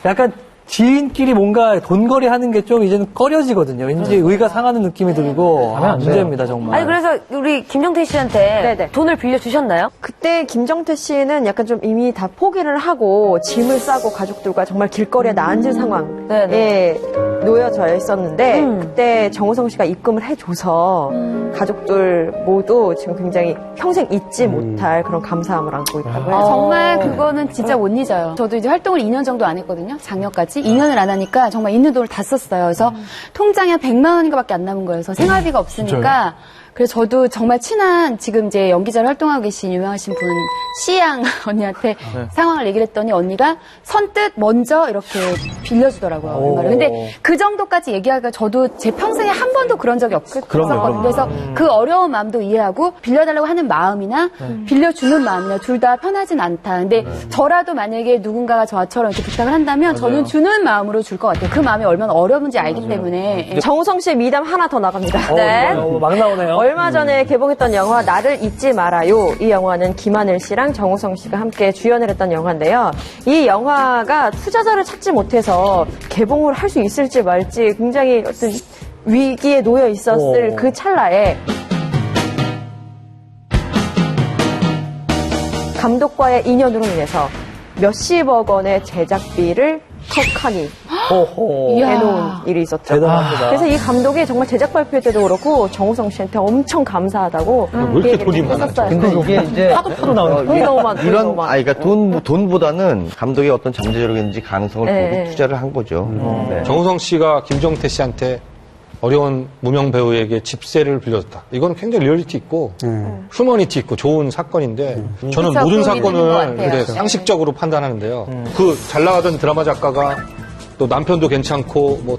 약간 지인끼리 뭔가 돈거리 하는 게 좀 이제는 꺼려지거든요. 왠지 의가 상하는 느낌이 들고, 문제입니다, 정말. 아니, 그래서 우리 김정태 씨한테 네네. 돈을 빌려주셨나요? 그때 김정태 씨는 약간 좀 이미 다 포기를 하고 짐을 싸고 가족들과 정말 길거리에 나앉은 상황에 놓여져 있었는데 그때 정우성 씨가 입금을 해줘서 가족들 모두 지금 굉장히 평생 잊지 못할 그런 감사함을 안고 있다고 해요. 정말 그거는 진짜 못 잊어요. 저도 이제 활동을 2년 정도 안 했거든요. 작년까지. 2년을 안 하니까 정말 있는 돈을 다 썼어요. 그래서 통장에 한 100만 원인가밖에 안 남은 거예요. 그래서 생활비가 없으니까. 그래서 저도 정말 친한 지금 이제 연기자로 활동하고 계신 유명하신 분 C양 언니한테 상황을 얘기를 했더니 언니가 선뜻 먼저 이렇게 빌려주더라고요. 얼마를. 근데 그 정도까지 얘기하기가 저도 제 평생에 한 번도 그런 적이 없었거든요. 그래서 그 어려운 마음도 이해하고 빌려달라고 하는 마음이나 빌려주는 마음이나 둘 다 편하진 않다. 근데 저라도 만약에 누군가가 저처럼 이렇게 부탁을 한다면 저는 주는 마음으로 줄 것 같아요. 그 마음이 얼마나 어려운지 알기 때문에. 정우성 씨의 미담 하나 더 나갑니다. 네. 막 나오네요. 얼마 전에 개봉했던 영화 나를 잊지 말아요. 이 영화는 김하늘 씨랑 정우성 씨가 함께 주연을 했던 영화인데요. 이 영화가 투자자를 찾지 못해서 개봉을 할 수 있을지 말지 굉장히 어떤 위기에 놓여 있었을 그 찰나에 감독과의 인연으로 인해서 몇십억 원의 제작비를 턱하니 내놓은 일이 있었죠. 대단합니다. 그래서 이 감독이 정말 제작 발표 때도 그렇고 정우성 씨한테 엄청 감사하다고 왜 이렇게 돈이 많았죠? 근데 이게 이제 파도 나오는 돈이 너무 많아. 이런 그러니까 돈보다는 감독의 어떤 잠재력인지 가능성을 보고 투자를 한 거죠. 네. 정우성 씨가 김정태 씨한테 어려운 무명 배우에게 집세를 빌려줬다. 이건 굉장히 리얼리티 있고 휴머니티 있고 좋은 사건인데 저는 그쵸, 모든 그거 믿는 것 사건을 같아요. 근데 상식적으로 판단하는데요. 그 잘 나가던 드라마 작가가 또 남편도 괜찮고 뭐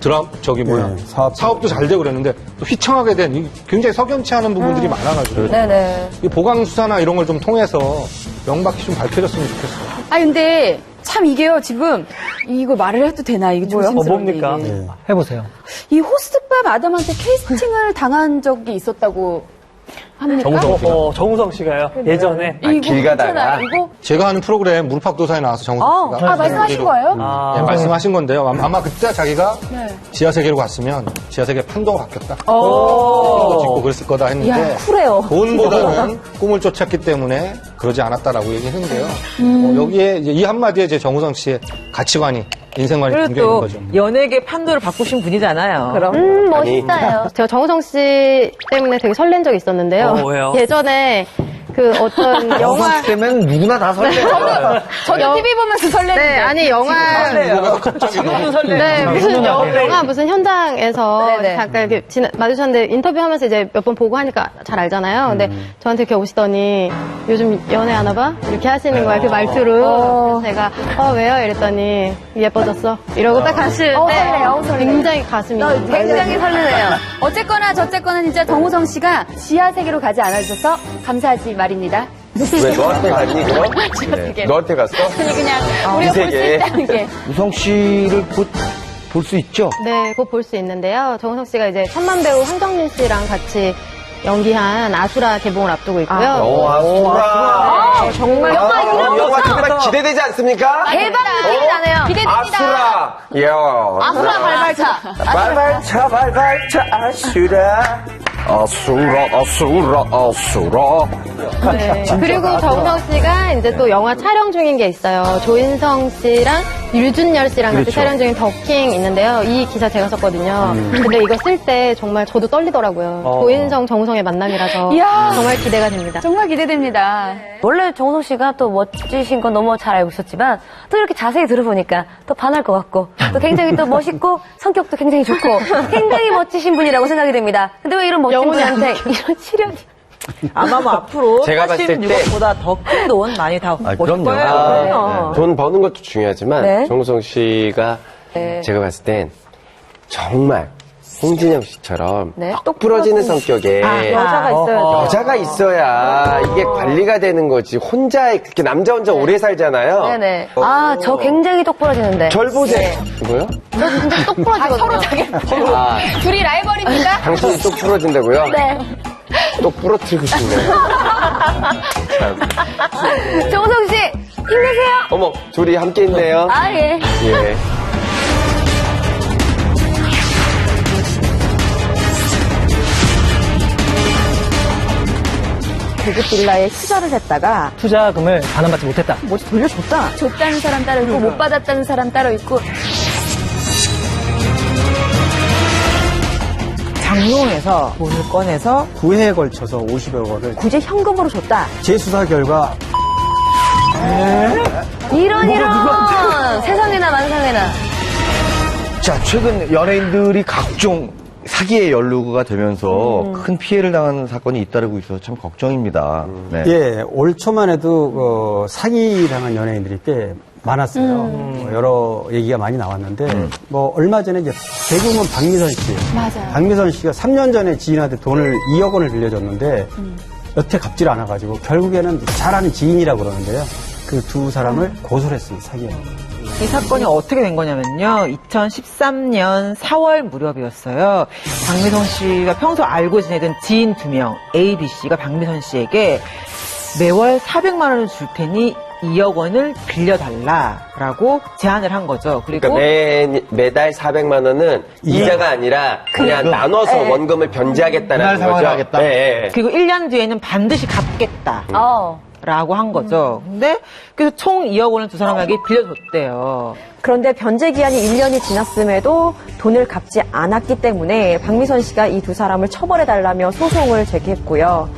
사업도 잘 되고 그랬는데 또 휘청하게 된 굉장히 석연치 않은 부분들이 많아가지고 네네. 이 보강 수사나 이런 걸 좀 통해서 명백히 좀 밝혀졌으면 좋겠어요. 근데 참 이게요, 지금 이거 말을 해도 되나? 이게 조심스러운데. 뭡니까? 이게. 해보세요. 이 호스트바 마담한테 캐스팅을 당한 적이 있었다고 합니까? 정우성 씨가요. 예전에. 이거 길 가다가. 괜찮아요? 이거? 제가 하는 프로그램 무릎팍도사에 나와서 정우성 씨가 말씀하신 거예요? 예, 말씀하신 건데요. 아마 그때 자기가 지하세계로 갔으면 지하세계 판도가 바뀌었다. 이거 짓고 그랬을 거다 했는데 쿨해요. 돈보다는 꿈을 쫓았기 때문에 그러지 않았다라고 얘기했는데요. 여기에 이제 이 한마디에 제 정우성 씨의 가치관이 인생관이 담겨 그리고 있는 또 거죠. 연예계 판도를 바꾸신 분이잖아요. 그럼. 멋있어요. 제가 정우성 씨 때문에 되게 설렌 적이 있었는데요. 왜요? 예전에 그 어떤 영화 때면 누구나 다 설레요. 저도 TV 보면서 설레는데. 네, 아니 영화 네, 무슨 영화 무슨 현장에서 잠깐 이렇게 마주쳤는데 인터뷰하면서 이제 몇 번 보고 하니까 잘 알잖아요. 근데 저한테 이렇게 오시더니 요즘 연애하나 봐? 이렇게 하시는 거야, 그 말투로. 그래서 제가 왜요? 이랬더니 예뻐졌어. 이러고 딱 가시는데 굉장히 가슴이 굉장히 설레네요. 어쨌거나 저쨌거나 진짜 정우성 씨가 지하세계로 가지 않아주셔서 감사하지 말입니다. 왜 너한테 갔니 그럼? 지하세계. 너한테 갔어? 그냥 우리가 볼 수 세계에. 있다는 게. 우성 씨를 볼 수 있죠? 네, 곧 볼 수 있는데요. 정우성 씨가 이제 천만 배우 황정민 씨랑 같이 연기한 아수라 개봉을 앞두고 있고요. 아수라. 정말 영화 정말 기대되지 않습니까? 대박 느낌이 나네요. 기대됩니다. 아수라. 이야. 아수라 발발차. 발발차 아수라. 아수라. 네. 그리고 정우성 씨가 이제 또 영화 촬영 중인 게 있어요. 조인성 씨랑 류준열 씨랑 같이 촬영 중인 더킹 있는데요. 이 기사 제가 썼거든요. 근데 이거 쓸 때 정말 저도 떨리더라고요. 조인성, 정우성의 만남이라서 이야. 정말 기대가 됩니다. 정말 기대됩니다. 원래 정우성 씨가 또 멋지신 건 너무 잘 알고 있었지만 또 이렇게 자세히 들어보니까 또 반할 것 같고 또 굉장히 또 멋있고 성격도 굉장히 좋고 굉장히 멋지신 분이라고 생각이 됩니다. 근데 왜 이런 멋진 분한테 이런 시련이 아마 뭐 앞으로 제가 봤을 때 86억보다 더 큰 돈 많이 다 오실 그럼요. 거예요. 돈 버는 것도 중요하지만 네. 정우성 씨가 제가 봤을 땐 정말 홍진영 씨처럼 네. 똑 부러지는 성격에 여자가 있어야죠. 여자가 있어야 이게 관리가 되는 거지. 혼자 그렇게 남자 혼자 오래 살잖아요. 네네. 아, 저 굉장히 똑 부러지는데. 절 보세요. 뭐요? 저 진짜 똑 부러지거든요. 서로 자기 아, 둘이 라이벌입니까? 당신이 똑 부러진다고요? 네. 똑 부러뜨리고 싶네요. 정우성 씨, 힘내세요. 어머, 둘이 함께 있네요. 아, 예. 예. 고급 빌라에 투자를 했다가 투자금을 반환받지 못했다. 뭐지 돌려줬다. 줬다는 사람 따로 있고 못 받았다는 사람 따로 있고 장롱에서 돈을 꺼내서 9회에 걸쳐서 50여 원을 굳이 현금으로 줬다. 재수사 결과 이런. 세상에나 만상에나. 자, 최근 연예인들이 각종 사기의 연루가 되면서 큰 피해를 당하는 사건이 잇따르고 있어서 참 걱정입니다. 네. 예, 올 초만 해도 사기당한 연예인들이 꽤 많았어요. 여러 얘기가 많이 나왔는데 뭐 얼마 전에 이제 개그우먼 박미선 씨, 맞아요. 박미선 씨가 3년 전에 지인한테 돈을 2억 원을 빌려줬는데 여태 갚질 않아가지고 결국에는 잘 아는 지인이라고 그러는데요. 그 두 사람을 고소를 했습니다. 사기로. 이 사건이 어떻게 된 거냐면요. 2013년 4월 무렵이었어요. 박미선 씨가 평소 알고 지내던 지인 2명, A, B 씨가 박미선 씨에게 매월 400만 원을 줄 테니 2억 원을 빌려달라라고 제안을 한 거죠. 그리고 그러니까 매달 400만 원은 이자가 아니라 그냥 나눠서 원금을 변제하겠다는 거죠. 하겠다. 네. 그리고 1년 뒤에는 반드시 갚겠다. 라고 한 거죠. 근데 그래서 총 2억 원을 두 사람에게 빌려줬대요. 그런데 변제 기한이 1년이 지났음에도 돈을 갚지 않았기 때문에 박미선 씨가 이 두 사람을 처벌해달라며 소송을 제기했고요.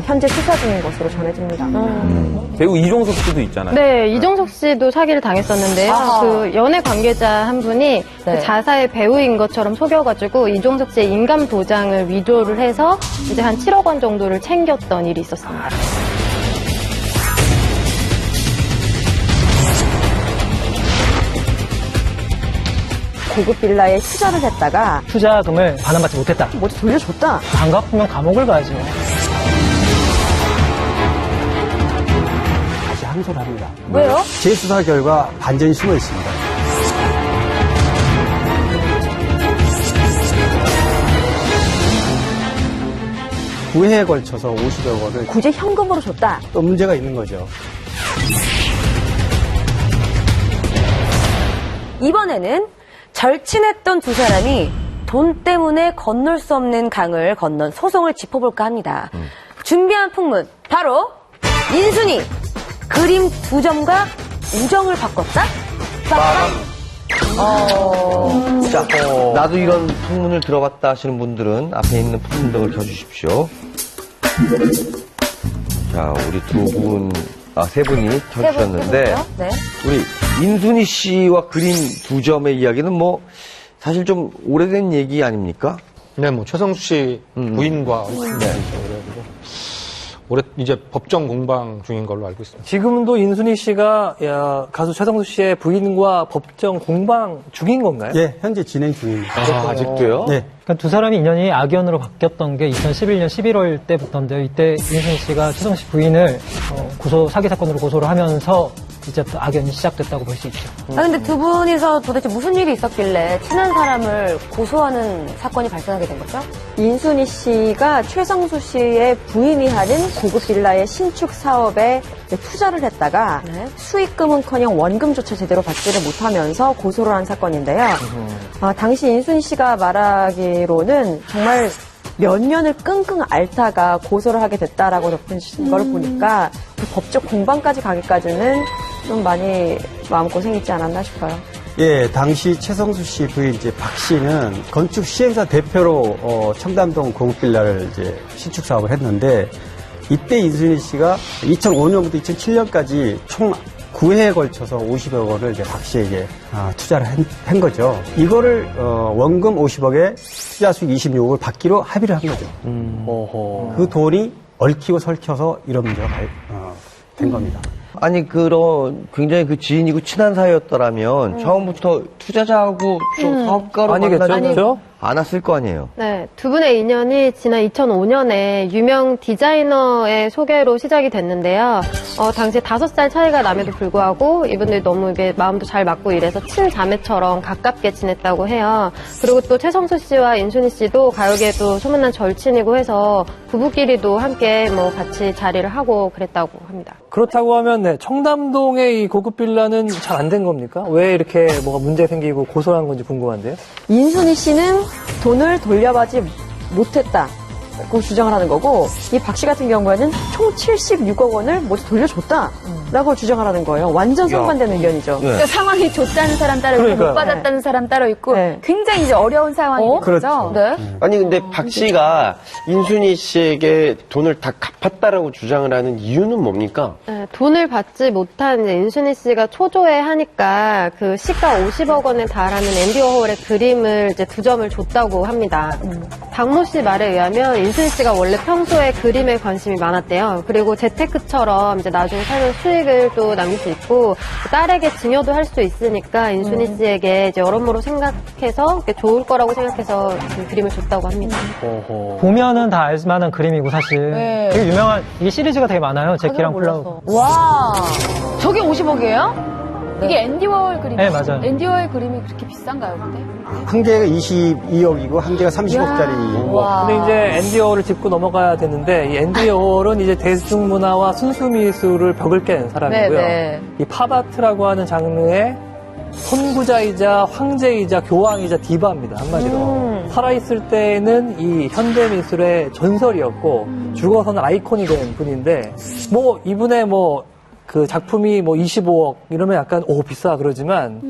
현재 수사 중인 것으로 전해집니다. 배우 이종석 씨도 있잖아요. 네, 이종석 씨도 사기를 당했었는데요. 그 연예 관계자 한 분이 그 자사의 배우인 것처럼 속여가지고 이종석 씨의 인감 도장을 위조를 해서 이제 한 7억 원 정도를 챙겼던 일이 있었습니다. 고급 빌라에 투자를 했다가 투자금을 반환받지 못했다. 뭐지 돌려줬다. 안 갚으면 감옥을 가야죠. 다시 항소를 합니다. 왜요? 재수사 결과 반전이 숨어 있습니다. 구회에 걸쳐서 50여 원을 굳이 현금으로 줬다. 또 문제가 있는 거죠. 이번에는 절친했던 두 사람이 돈 때문에 건널 수 없는 강을 건넌 소송을 짚어볼까 합니다. 준비한 풍문, 바로 인순이 그림 2점과 우정을 바꿨다? 자, 나도 이런 풍문을 들어봤다 하시는 분들은 앞에 있는 풍문등을 켜주십시오. 자, 우리 세 분이 켜주셨는데, 네. 우리 인순이 씨와 그림 2점의 이야기는 뭐, 사실 좀 오래된 얘기 아닙니까? 네, 뭐 최성수 씨 부인과 올해 이제 법정 공방 중인 걸로 알고 있습니다. 지금도 인순이 씨가 가수 최성수 씨의 부인과 법정 공방 중인 건가요? 예, 현재 진행 중입니다. 아직도요? 네. 그러니까 두 사람이 인연이 악연으로 바뀌었던 게 2011년 11월 때부터인데요. 이때 인순이 씨가 최성 씨 부인을 사기 사건으로 고소를 하면서 이제부터 악연이 시작됐다고 볼 수 있죠. 근데 두 분이서 도대체 무슨 일이 있었길래 친한 사람을 고소하는 사건이 발생하게 된 거죠? 인순이 씨가 최성수 씨의 부인이 하는 고급 빌라의 신축 사업에 투자를 했다가 수익금은커녕 원금조차 제대로 받지를 못하면서 고소를 한 사건인데요. 당시 인순이 씨가 말하기로는 정말 몇 년을 끙끙 앓다가 고소를 하게 됐다라고 적힌 걸 보니까 그 법적 공방까지 가기까지는 좀 많이 마음고생이 있지 않았나 싶어요. 예, 당시 최성수 씨 부인 이제 박 씨는 건축 시행사 대표로 청담동 고급 빌라를 이제 신축 사업을 했는데 이때 인순이 씨가 2005년부터 2007년까지 총 9회에 걸쳐서 50억 원을 이제 박 씨에게 투자를 한 거죠. 이거를 원금 50억에 투자 수익 26억을 받기로 합의를 한 거죠. 그 돈이 얽히고 설켜서 이런 문제가 된 겁니다. 아니, 굉장히 그 지인이고 친한 사이였더라면 처음부터 투자자하고 좀 사업가로 아니겠죠? 만나지 그렇죠? 않았을 거 아니에요. 네, 두 분의 인연이 지난 2005년에 유명 디자이너의 소개로 시작이 됐는데요. 당시 5살 차이가 남에도 불구하고 이분들이 너무 이게 마음도 잘 맞고 이래서 친자매처럼 가깝게 지냈다고 해요. 그리고 또 최성수 씨와 인순이 씨도 가요계도 소문난 절친이고 해서 부부끼리도 함께 뭐 같이 자리를 하고 그랬다고 합니다. 그렇다고 하면 네, 청담동의 이 고급 빌라는 잘 안 된 겁니까? 왜 이렇게 뭐가 문제 생기고 고소한 건지 궁금한데요. 인순이 씨는 돈을 돌려받지 못했다고 주장을 하는 거고, 이 박 씨 같은 경우에는 총 76억 원을 모두 돌려줬다라고 주장을 하는 거예요. 완전 상반되는 의견이죠. 그러니까 상황이 좋다는 사람 따로 있고 그러니까요. 못 받았다는 사람 따로 있고 네. 굉장히 이제 어려운 상황인 거죠. 네. 아니 근데 박 씨가 인순이 씨에게 돈을 다 갚았다라고 주장을 하는 이유는 뭡니까? 네, 돈을 받지 못한 이제 인순이 씨가 초조해 하니까 그 시가 50억 원에 달하는 앤디 워홀의 그림을 이제 2점을 줬다고 합니다. 박모 씨 말에 의하면 인순이 씨가 원래 평소에 그림에 관심이 많았대요. 그리고 재테크처럼 이제 나중에 살면 수익을 또 남길 수 있고 딸에게 증여도 할 수 있으니까 인순이 씨에게 이제 여러모로 생각해서 좋을 거라고 생각해서 그 그림을 줬다고 합니다. 보면은 다 알만한 그림이고 사실 네. 되게 유명한 이 시리즈가 되게 많아요. 제키랑 플라워. 와, 저게 50억이에요? 이게 앤디 워홀 그림이에요? 네, 맞아요. 앤디 워홀 그림이 그렇게 비싼가요, 근데? 한 개가 22억이고 한 개가 30억짜리. 와. 근데 이제 앤디 워홀을 짚고 넘어가야 되는데 이 앤디 워홀은 이제 대중문화와 순수미술을 벽을 깬 사람이고요. 네. 이 팝아트라고 하는 장르의 선구자이자 황제이자 교황이자 디바입니다. 한마디로. 살아있을 때는 이 현대미술의 전설이었고 죽어서는 아이콘이 된 분인데 뭐 이분의 뭐 그 작품이 뭐 25억 이러면 약간 비싸 그러지만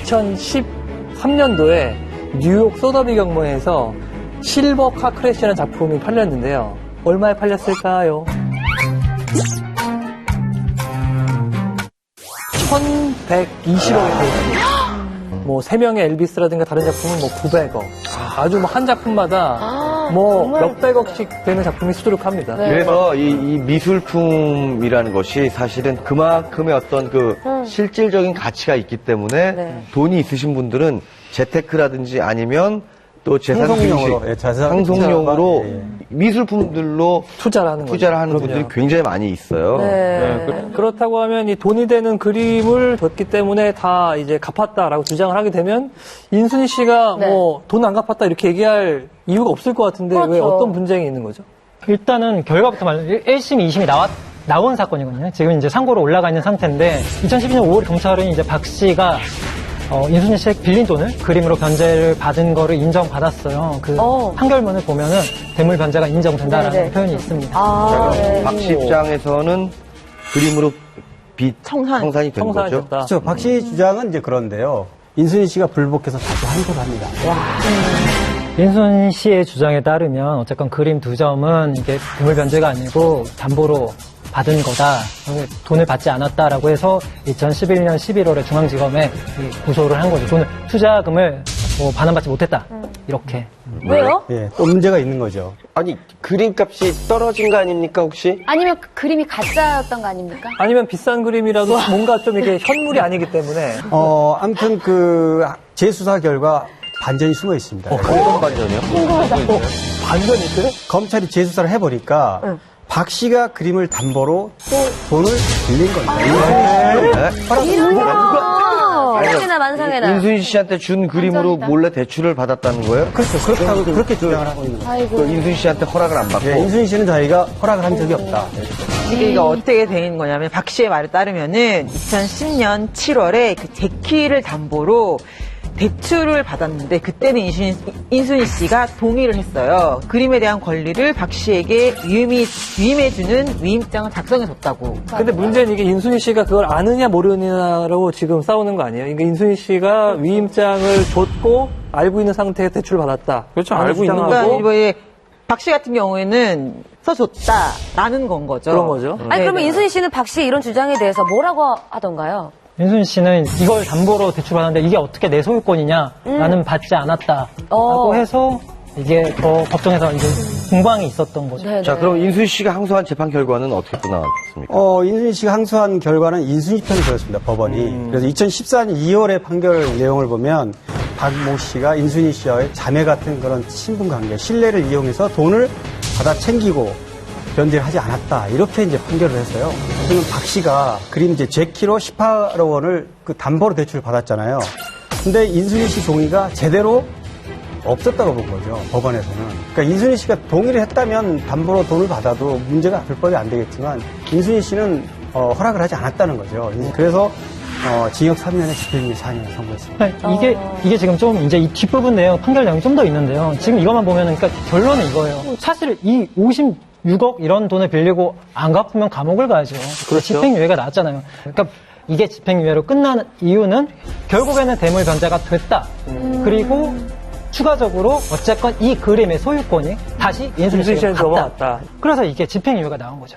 2013년도에 뉴욕 소더비 경매에서 실버 카 크래시라는 작품이 팔렸는데요. 얼마에 팔렸을까요? 1,120억에 팔렸습니다. 뭐 3명의 엘비스라든가 다른 작품은 뭐 900억. 아주 뭐 한 작품마다 뭐 몇백억씩 되는 작품이 수두룩합니다. 그래서 이 미술품이라는 것이 사실은 그만큼의 어떤 그 실질적인 가치가 있기 때문에 돈이 있으신 분들은 재테크라든지 아니면 또 재산 상속용으로, 증식, 예, 재산 상속용으로 예, 예. 미술품들로 투자를 하는 투자를 거죠. 분들이 굉장히 많이 있어요. 그렇다고 하면 이 돈이 되는 그림을 줬기 때문에 다 이제 갚았다라고 주장을 하게 되면 인순이 씨가 뭐 돈 안 갚았다 이렇게 얘기할 이유가 없을 것 같은데 왜 어떤 분쟁이 있는 거죠? 일단은 결과부터 말하면 1심, 2심이 나온 사건이거든요. 지금 이제 상고로 올라가 있는 상태인데 2012년 5월 경찰은 이제 박 씨가 인순이 씨의 빌린 돈을 그림으로 변제를 받은 거를 인정받았어요. 그 판결문을 보면은 대물 변제가 인정된다라는 표현이 있습니다. 박 씨 입장에서는 그림으로 빚 청산이 된 거죠. 그렇죠. 박 씨 주장은 이제 그런데요. 인순이 씨가 불복해서 다시 항소를 합니다. 인순 씨의 주장에 따르면 어쨌건 그림 2점은 이게 대물 변제가 아니고 담보로 받은 거다. 돈을 받지 않았다라고 해서 2011년 11월에 중앙지검에 고소를 한 거죠. 투자금을 뭐 반환받지 못했다. 이렇게. 왜요? 예, 또 문제가 있는 거죠. 아니 그림값이 떨어진 거 아닙니까 혹시? 아니면 그 그림이 가짜였던 거 아닙니까? 아니면 비싼 그림이라도 뭔가 좀 이게 현물이 아니기 때문에 아무튼 그 재수사 결과 반전이 숨어 있습니다. 어떤 반전이요? 반전이 있어요? 검찰이 재수사를 해보니까 박 씨가 그림을 담보로 또 돈을 빌린 겁니다. 만상에나 만상에나. 인순이 씨한테 준 그림으로 몰래 대출을 받았다는 거예요? 그렇죠. 그렇다고 그렇게 주장을 하고 있는 거예요. 그 인순이 씨한테 허락을 안 받고. 예, 인순이 씨는 자기가 허락을 한 적이 없다. 이게 어떻게 된 거냐면 박 씨의 말에 따르면은 2010년 7월에 그 제키를 담보로 대출을 받았는데 그때는 인순이 씨가 동의를 했어요. 그림에 대한 권리를 박 씨에게 위임해주는 위임장을 작성해줬다고. 근데 문제는 이게 인순이 씨가 그걸 아느냐 모르느냐로 지금 싸우는 거 아니에요? 그러니까 인순이 씨가 위임장을 줬고 알고 있는 상태에서 대출을 받았다. 그렇죠. 알고 있는 그러니까 거고. 이번에 박 씨 같은 경우에는 써줬다라는 건 거죠. 그런 거죠. 아니 그러면 인순이 씨는 박 씨의 이런 주장에 대해서 뭐라고 하던가요? 인순 씨는 이걸 담보로 대출받았는데 이게 어떻게 내 소유권이냐? 나는 받지 않았다라고 해서 이게 더 법정에서 이제 공방이 있었던 거죠. 네네. 자, 그럼 인순이 씨가 항소한 재판 결과는 어떻게 또 나왔습니까? 인순이 씨가 항소한 결과는 인순이 편이 들었습니다, 법원이. 그래서 2014년 2월의 판결 내용을 보면 박모 씨가 인순이 씨와의 자매 같은 그런 신분 관계, 신뢰를 이용해서 돈을 받아 챙기고 변제를 하지 않았다. 이렇게 이제 판결을 했어요. 지금 박 씨가 그림 이제 제키로 18억 원을 그 담보로 대출을 받았잖아요. 근데 인순이 씨 동의가 제대로 없었다고 본 거죠, 법원에서는. 그러니까 인순이 씨가 동의를 했다면 담보로 돈을 받아도 문제가 불법이 안 되겠지만 인순이 씨는 허락을 하지 않았다는 거죠. 그래서 징역 3년에 집행유예 4년을 선고했습니다. 이게 지금 좀 이제 이 뒷부분 내용, 판결 내용이 좀 더 있는데요. 지금 이것만 보면은, 그러니까 결론은 이거예요. 사실 이 56억 이런 돈을 빌리고 안 갚으면 감옥을 가야죠. 그렇죠. 집행유예가 나왔잖아요. 그러니까 이게 집행유예로 끝나는 이유는 결국에는 대물 변제가 됐다. 그리고 추가적으로 어쨌건 이 그림의 소유권이 다시 인순이 씨에게 갔다. 그래서 이게 집행유예가 나온 거죠.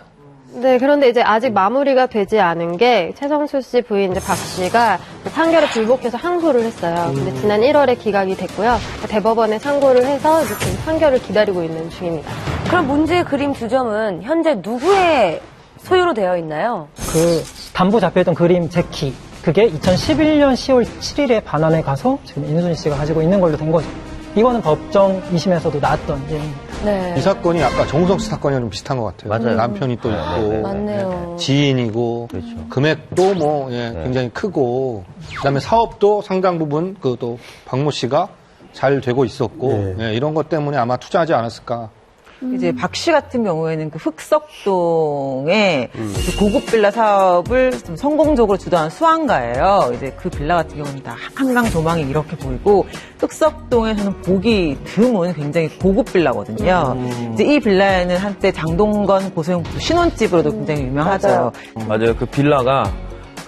네, 그런데 이제 아직 마무리가 되지 않은 게 최성수 씨 부인 이제 박 씨가 판결을 불복해서 항소를 했어요. 근데 지난 1월에 기각이 됐고요. 대법원에 상고를 해서 이제 지금 판결을 기다리고 있는 중입니다. 그럼 문제의 그림 두 점은 현재 누구의 소유로 되어 있나요? 그 담보 잡혀있던 그림 제키, 그게 2011년 10월 7일에 반환에 가서 지금 인순이 씨가 가지고 있는 걸로 된 거죠. 이거는 법정 2심에서도 나왔던 내용입니다. 네. 이 사건이 아까 정우성 씨 사건이랑 좀 비슷한 것 같아요. 맞아요. 남편이 또 있고, 맞네요. 지인이고, 그렇죠. 금액도 뭐 굉장히 크고, 그다음에 사업도 상당 부분 그 또 박모 씨가 잘 되고 있었고, 이런 것 때문에 아마 투자하지 않았을까. 이제 박 씨 같은 경우에는 그 흑석동의 그 고급 빌라 사업을 좀 성공적으로 주도한 수완가예요. 이제 그 빌라 같은 경우는 다 한강 조망이 이렇게 보이고 흑석동에서는 보기 드문 굉장히 고급 빌라거든요. 이제 이 빌라에는 한때 장동건 고소영수 신혼집으로도 굉장히 유명하죠. 맞아요. 그 빌라가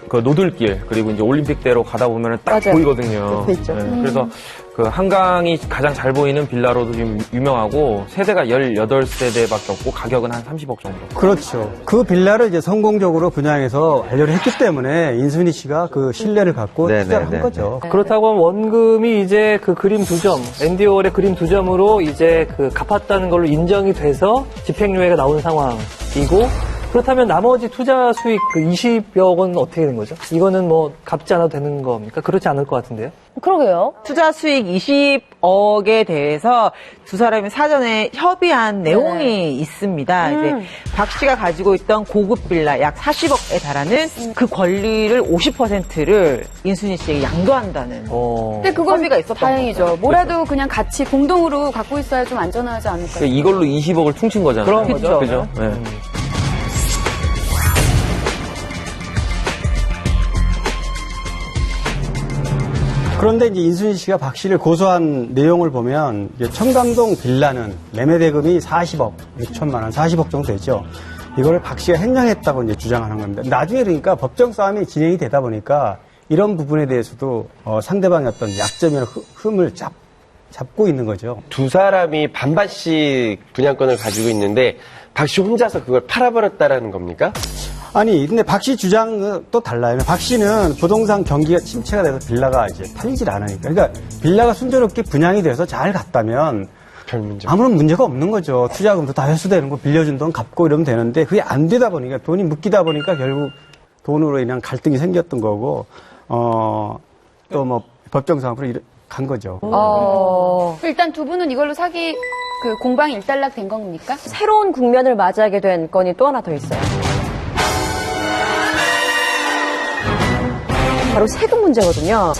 그 노들길 그리고 이제 올림픽대로 가다 보면 딱 맞아요. 보이거든요. 옆에 있죠. 그래서 그 한강이 가장 잘 보이는 빌라로도 지금 유명하고 세대가 18세대밖에 없고 가격은 한 30억 정도. 그렇죠. 그 빌라를 이제 성공적으로 분양해서 완료를 했기 때문에 인순이 씨가 그 신뢰를 갖고 투자를 한 거죠. 그렇다고 하면 원금이 이제 그 그림 두 점, 앤디 워홀의 그림 두 점으로 이제 그 갚았다는 걸로 인정이 돼서 집행유예가 나온 상황이고, 그렇다면 나머지 투자 수익 그 20여 원 어떻게 된 거죠? 이거는 뭐 갚지 않아도 되는 겁니까? 그렇지 않을 것 같은데요? 그러게요. 투자 수익 20억에 대해서 두 사람이 사전에 협의한 내용이 있습니다. 이제 박 씨가 가지고 있던 고급 빌라 약 40억에 달하는 그 권리를 50%를 인순이 씨에게 양도한다는. 근데 그건 협의가 있었던 다행이죠. 거죠. 뭐라도 그냥 같이 공동으로 갖고 있어야 좀 안전하지 않을까요? 이걸로 20억을 퉁친 거잖아요. 그런 거죠. 그죠? 네. 그런데 이제 인순이 씨가 박 씨를 고소한 내용을 보면 이제 청담동 빌라는 매매 대금이 40억 6천만 원, 40억 정도 되죠. 이거를 박 씨가 횡령했다고 이제 주장하는 겁니다. 나중에 그러니까 법정 싸움이 진행이 되다 보니까 이런 부분에 대해서도 상대방의 어떤 약점이나 흠을 잡고 있는 거죠. 두 사람이 반반씩 분양권을 가지고 있는데 박 씨 혼자서 그걸 팔아버렸다라는 겁니까? 아니, 근데 박 씨 주장은 또 달라요. 박 씨는 부동산 경기가 침체가 돼서 빌라가 이제 팔리질 않으니까. 그러니까 빌라가 순조롭게 분양이 돼서 잘 갔다면 별 문제. 아무런 문제가 없는 거죠. 투자금도 다 회수되는 거, 빌려준 돈 갚고 이러면 되는데 그게 안 되다 보니까 돈이 묶이다 보니까 결국 돈으로 인한 갈등이 생겼던 거고, 또 뭐 법정 상황으로 간 거죠. 일단 두 분은 이걸로 사기 그 공방이 일단락 된 겁니까? 새로운 국면을 맞이하게 된 건이 또 하나 더 있어요. 바로 세금 문제거든요.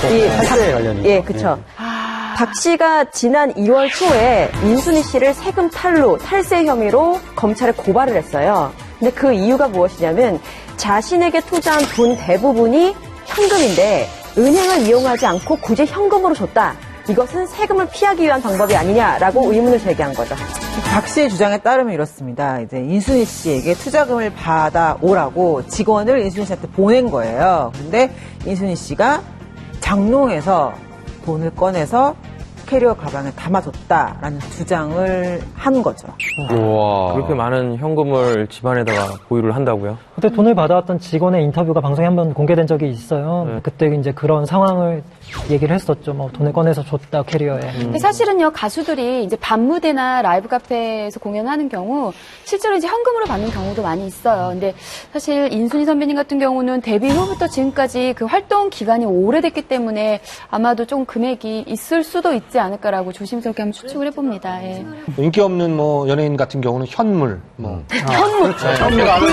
이 탈세 관련이. 예, 그쵸. 박 씨가 지난 2월 초에 인순이 씨를 세금 탈세 혐의로 검찰에 고발을 했어요. 근데 그 이유가 무엇이냐면 자신에게 투자한 돈 대부분이 현금인데 은행을 이용하지 않고 굳이 현금으로 줬다. 이것은 세금을 피하기 위한 방법이 아니냐라고 의문을 제기한 거죠. 박 씨의 주장에 따르면 이렇습니다. 이제 인순이 씨에게 투자금을 받아오라고 직원을 인순이 씨한테 보낸 거예요. 근데 인순이 씨가 장롱에서 돈을 꺼내서 캐리어 가방에 담아뒀다라는 주장을 한 거죠. 우와. 그렇게 많은 현금을 집안에다가 보유를 한다고요? 그때 돈을 받아왔던 직원의 인터뷰가 방송에 한번 공개된 적이 있어요. 그때 이제 그런 상황을 얘기를 했었죠. 뭐 돈을 꺼내서 줬다 캐리어에. 근데 사실은요, 가수들이 이제 밤무대나 라이브 카페에서 공연하는 경우 실제로 이제 현금으로 받는 경우도 많이 있어요. 근데 사실 인순이 선배님 같은 경우는 데뷔 후부터 지금까지 그 활동 기간이 오래됐기 때문에 아마도 좀 금액이 있을 수도 있지 않을까라고 조심스럽게 한번 추측을 해봅니다. 예. 인기 없는 뭐 연예인 같은 경우는 현물, 뭐 현물. 현물 안에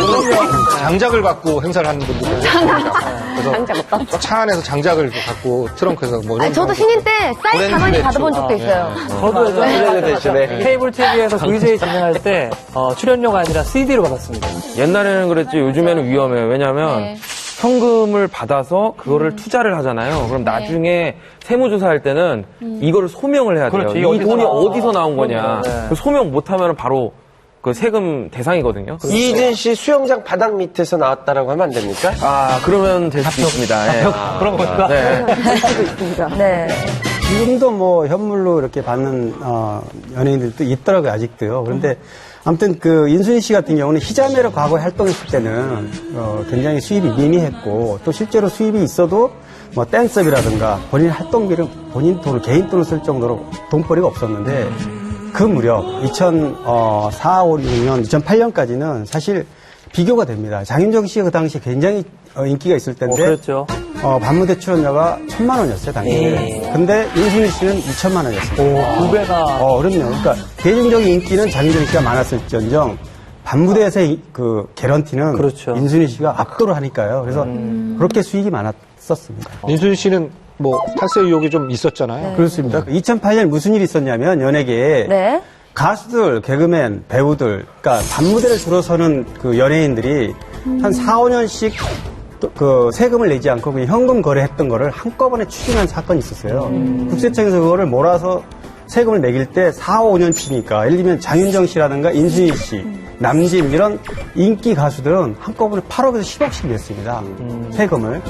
장작을 갖고 행사를 하는 분들이 있습니다. 그래서 차 안에서 장작을 갖고 트렁크에서 뭐 이런. 저도 신인 때 사인 가만히 받아본 적도 있어요. 저도 예전에 대신에. 케이블 TV에서 VJ 진행할 때 출연료가 아니라 CD로 받았습니다. 옛날에는 그랬지 요즘에는 위험해요. 왜냐하면 네. 현금을 받아서 그거를 투자를 하잖아요. 그럼 나중에 세무조사할 때는 이거를 소명을 해야 돼요. 그렇죠. 이 어디서 돈이 나와. 어디서 나온 거냐. 네. 그 소명 못하면 바로 그 세금 대상이거든요. 이진 씨 수영장 바닥 밑에서 나왔다라고 하면 안 됩니까? 그러면 될 수 있습니다. 예. 그런 겁니까? 네. 네. 지금도 뭐 현물로 이렇게 받는 연예인들도 있더라고요, 아직도요. 그런데 아무튼 그 인순이 씨 같은 경우는 희자매로 과거에 활동했을 때는 굉장히 수입이 미미했고 또 실제로 수입이 있어도 뭐 댄스업이라든가 본인 활동비를 본인 돈을 개인 돈을 쓸 정도로 돈벌이가 없었는데 그 무렵 2004, 5, 6년, 2008년까지는 사실 비교가 됩니다. 장윤정 씨가 그 당시에 굉장히 인기가 있을 때인데 그렇죠. 밤무대 출연료가 1,000만 원이었어요, 당시에. 근데 인순이 씨는 2천만 원이었어요. 오, 2배가. 그럼요. 그러니까 대중적인 인기는 장윤정 씨가 많았을지언정 밤무대에서의 그 개런티는 그렇죠. 인순이 씨가 압도를 하니까요. 그래서 그렇게 수익이 많았었습니다. 인순이 씨는 뭐 탈세 의혹이 좀 있었잖아요. 그렇습니다. 2008년 무슨 일이 있었냐면 연예계에 네. 가수들, 개그맨, 배우들, 그러니까 밤무대를 들어서는 그 연예인들이 한 4, 5년씩 그 세금을 내지 않고 그냥 현금 거래했던 거를 한꺼번에 추징한 사건이 있었어요. 국세청에서 그거를 몰아서 세금을 매길 때 4, 5년 치니까 예를 들면 장윤정 씨라든가 인순이 씨, 남진 이런 인기 가수들은 한꺼번에 8억에서 10억씩 냈습니다. 세금을.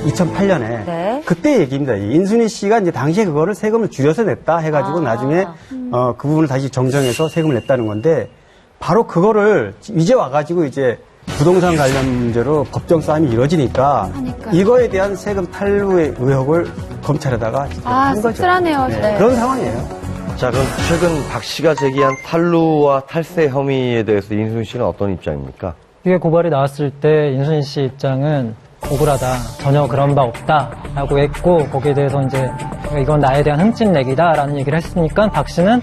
2008년에 네. 그때 얘기입니다. 이 인순이 씨가 이제 당시에 그거를 세금을 줄여서 냈다 해가지고 나중에 그 부분을 다시 정정해서 세금을 냈다는 건데 바로 그거를 이제 와가지고 이제 부동산 관련 문제로 법정 싸움이 이루어지니까 이거에 대한 세금 탈루의 의혹을 검찰에다가 한 거죠. 씁쓸하네요. 네, 네. 그런 상황이에요. 자, 그럼 최근 박 씨가 제기한 탈루와 탈세 혐의에 대해서 인순 씨는 어떤 입장입니까? 이게 고발이 나왔을 때 인순이 씨 입장은 억울하다. 전혀 그런 바 없다. 라고 했고, 거기에 대해서 이제 이건 나에 대한 흠집내기다. 라는 얘기를 했으니까 박 씨는